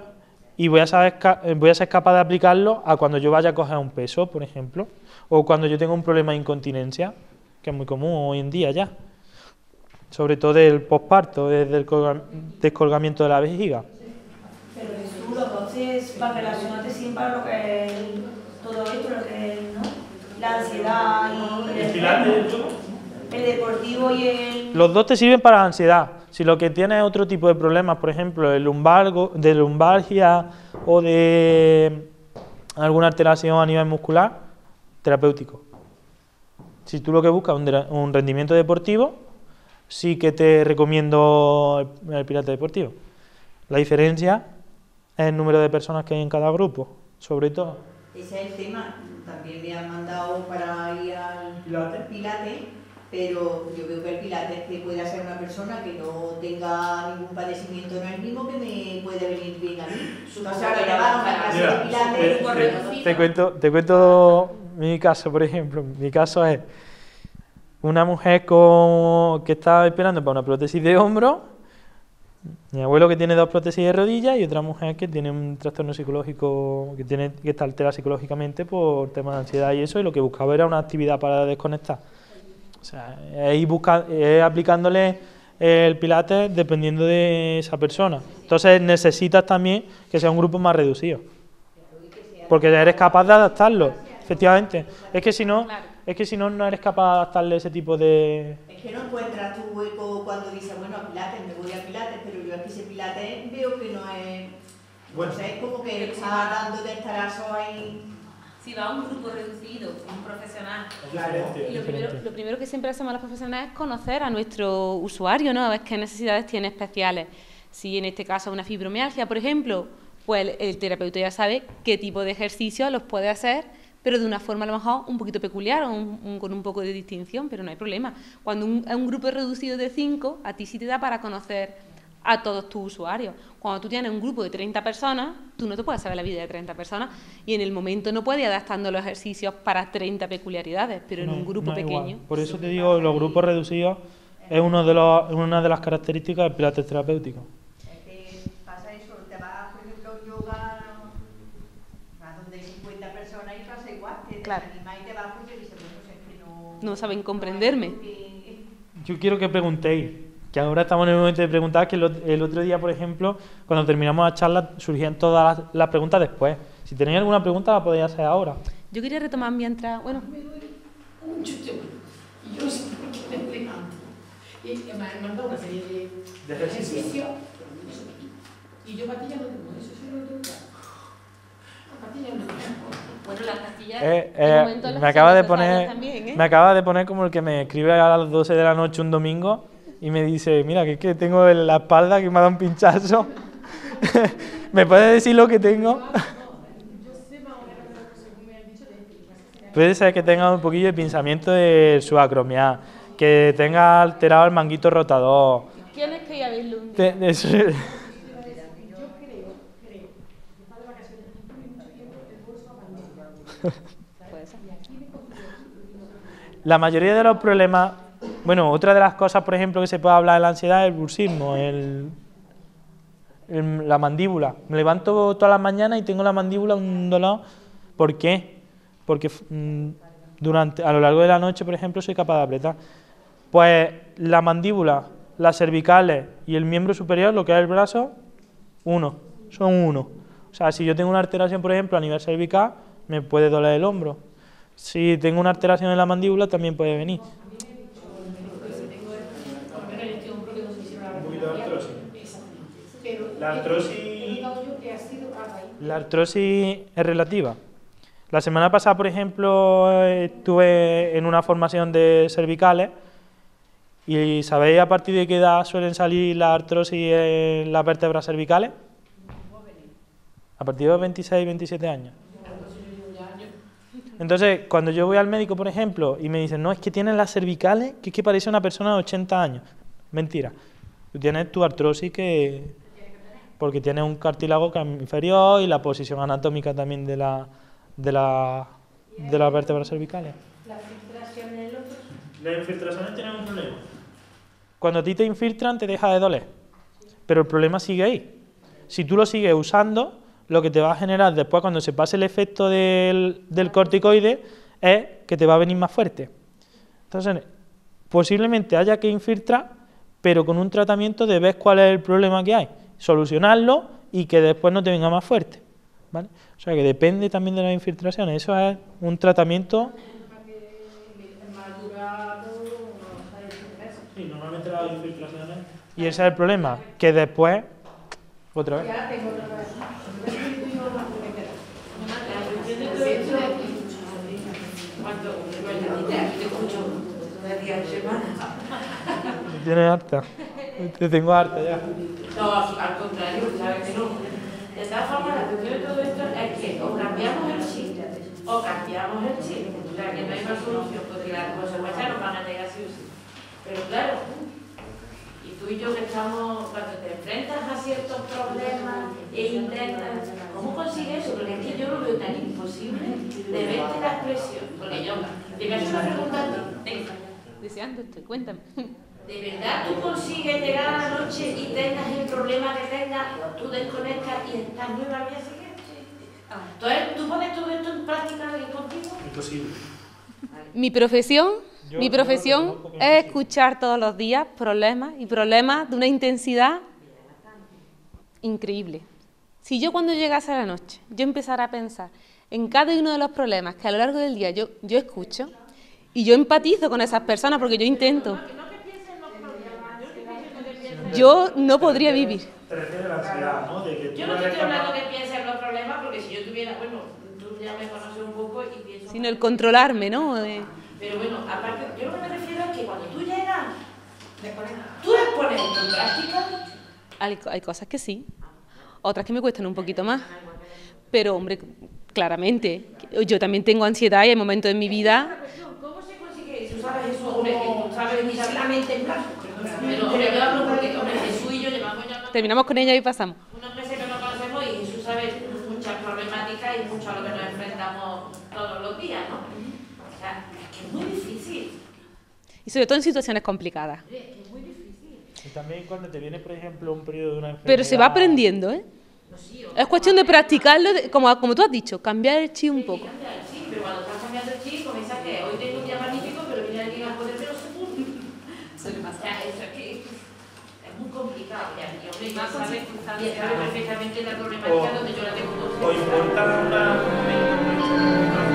y voy a ser capaz de aplicarlo a cuando yo vaya a coger un peso, por ejemplo, o cuando yo tengo un problema de incontinencia, que es muy común hoy en día ya, sobre todo del posparto, desde el descolgamiento de la vejiga. Pero Jesús, entonces, para relacionarte siempre a lo que es todo esto, lo que es, ¿no? La ansiedad y el deportivo y el... Los dos te sirven para la ansiedad. Si lo que tienes es otro tipo de problemas, por ejemplo, de lumbalgia o de alguna alteración a nivel muscular, terapéutico. Si tú lo que buscas es un rendimiento deportivo, sí que te recomiendo el pilates deportivo. La diferencia es el número de personas que hay en cada grupo, sobre todo. Ese es el tema. También me han mandado para ir al Pilates, pero yo veo que el Pilates que puede hacer una persona que no tenga ningún padecimiento no es el mismo que me puede venir bien a mí. O sea, que me van a una clase de Pilates. Te cuento mi caso, por ejemplo. Mi caso es una mujer que está esperando para una prótesis de hombro, mi abuelo que tiene 2 prótesis de rodilla y otra mujer que tiene un trastorno psicológico, que está alterada psicológicamente por temas de ansiedad y eso, y lo que buscaba era una actividad para desconectar. O sea, es aplicándole el pilates dependiendo de esa persona. Entonces necesitas también que sea un grupo más reducido, porque ya eres capaz de adaptarlo. efectivamente. Es que si no, Claro. no eres capaz de adaptarle ese tipo de... Es que no encuentras tu hueco cuando dices, bueno, a Pilates, me voy a Pilates, pero yo aquí ese Pilates veo que no es... Bueno. O sea, es como que está dando de estarazo ahí... Si va a un grupo reducido, un profesional. Diferente, Y lo diferente. primero que siempre hacemos los profesionales es conocer a nuestro usuario, ¿no? A ver qué necesidades tiene especiales. Si en este caso una fibromialgia, por ejemplo, pues el terapeuta ya sabe qué tipo de ejercicios los puede hacer, pero de una forma a lo mejor un poquito peculiar o con un poco de distinción, pero no hay problema. Cuando es un grupo reducido de 5, a ti sí te da para conocer a todos tus usuarios. Cuando tú tienes un grupo de 30 personas, tú no te puedes saber la vida de 30 personas y en el momento no puedes ir adaptando los ejercicios para 30 peculiaridades, pero en un grupo No es igual. pequeño. Por eso te digo, los grupos reducidos es una de las características del pilates terapéutico. Es que pasa eso, te vas, por ejemplo, yoga, vas donde hay 50 personas y pasa igual, que te Claro. animas y te vas porque dices, bueno, pues es que no... No saben comprenderme. Yo quiero que preguntéis, que ahora estamos en el momento de preguntar, que el otro día, por ejemplo, cuando terminamos la charla, surgían todas las preguntas después. Si tenéis alguna pregunta, la podéis hacer ahora. Yo quería retomar mientras, bueno, Me duele mucho este hueco. Y yo no sé por qué me levanto. Y me han mandado una serie de ejercicios. Y yo pastillas no tengo, eso sí lo tengo claro. Pastillas no tengo. Bueno, las pastillas. de momento las me acaba de necesarias poner también, ¿eh? me acaba de poner como el que me escribe a las 12 de la noche un domingo y me dice, mira, que es que tengo en la espalda que me ha dado un pinchazo. ¿Me puedes decir lo que tengo? Yo sé más o menos, según me han dicho, de Puede ser que tenga un poquillo de pinzamiento de subacromial, que tenga alterado el manguito rotador. Tienes que ir a verlo un día. Eso- yo creo, que está de vacaciones y tuve mucho tiempo el bolso a pandemia. Puede ser. La mayoría de los problemas, bueno, otra de las cosas, por ejemplo, que se puede hablar de la ansiedad es el bruxismo, la mandíbula. Me levanto todas las mañanas y tengo la mandíbula un dolor. ¿Por qué? Porque a lo largo de la noche, por ejemplo, soy capaz de apretar. Pues la mandíbula, las cervicales y el miembro superior, lo que es el brazo, son uno. O sea, si yo tengo una alteración, por ejemplo, a nivel cervical, me puede doler el hombro. Si tengo una alteración en la mandíbula, también puede venir. Un poquito de artrosis. La artrosis... La artrosis es relativa. La semana pasada, por ejemplo, estuve en una formación de cervicales y ¿sabéis a partir de qué edad suelen salir la artrosis en las vértebras cervicales? A partir de los 26, 27 años. Entonces, cuando yo voy al médico, por ejemplo, y me dicen, no, es que tienes las cervicales, que es que parece una persona de 80 años. Mentira. Tú tienes tu artrosis porque tienes un cartílago que es inferior y la posición anatómica también de las vértebras cervicales. ¿Las filtraciones en otros? Las infiltraciones tienen un problema. Cuando a ti te infiltran, te deja de doler. Pero el problema sigue ahí. Si tú lo sigues usando, lo que te va a generar después, cuando se pase el efecto del corticoide, es que te va a venir más fuerte. Entonces, posiblemente haya que infiltrar, pero con un tratamiento de ver cuál es el problema que hay, solucionarlo y que después no te venga más fuerte, ¿vale? O sea que depende también de las infiltraciones. Eso es un tratamiento. Sí, normalmente las infiltraciones. Y ese es el problema, que después otra vez. Ya tengo otra vez. Me tienes harta. Te tengo harta ya. No, al contrario, sabes que no. De todas formas, la cuestión de todo esto es que o cambiamos el chip o cambiamos el chip. O sea, que no hay más solución, porque las consecuencias nos van a llegar sí o sí. Pero claro, y tú y yo que estamos, cuando te enfrentas a ciertos problemas e intentas, ¿cómo consigues eso? Porque es que yo lo veo tan imposible de verte la expresión. Porque yo, te hago una pregunta a ti, venga. Deseando estoy, cuéntame. ¿De verdad tú consigues llegar a la noche y tengas el problema que tengas, tú desconectas y estás nueva al día siguiente? Entonces, ¿tú pones todo esto en práctica contigo? Imposible. Mi profesión Yo es imposible. escuchar todos los días problemas y problemas de una intensidad increíble. Si yo cuando llegase a la noche, yo empezara a pensar en cada uno de los problemas que a lo largo del día yo escucho, y yo empatizo con esas personas porque yo intento. Yo no podría vivir. Te refieres a la ansiedad, ¿no? De que tú Yo no te eres estoy hablando capaz- que pienses en los problemas, porque si yo tuviera, bueno, tú ya me conoces un poco y pienso... Sino el controlarme, ¿no? Pero bueno, aparte, yo lo que me refiero es que cuando tú llegas, tú las pones en práctica. Hay cosas que sí, otras que me cuestan un poquito más. Pero, hombre, claramente, yo también tengo ansiedad y hay momentos en mi vida... ¿Cómo se consigue eso? ¿Sabes eso? Hombre, que tú sabes usar la mente en blanco. Pero, hombre, yo hablo porque, hombre, Jesús y yo llevamos ya... Terminamos con ella y pasamos. Unos meses que nos conocemos y Jesús sabe muchas problemáticas y mucho a lo que nos enfrentamos todos los días, ¿no? O sea, es que es muy difícil. Y sobre todo en situaciones complicadas. Es muy difícil. Y también cuando te viene, por ejemplo, un periodo de una enfermedad... Pero se va aprendiendo, ¿eh? No, sí, Es cuestión de practicarlo, como tú has dicho, cambiar el chip un poco. Sí, pero cuando estás cambiando el chip, comienza que hoy tengo un día magnífico, pero viene alguien a joderme los segundos. O sea, eso es que es muy complicado. Y hombre, ya sabe perfectamente la problemática donde yo la tengo. ¿O importa un momento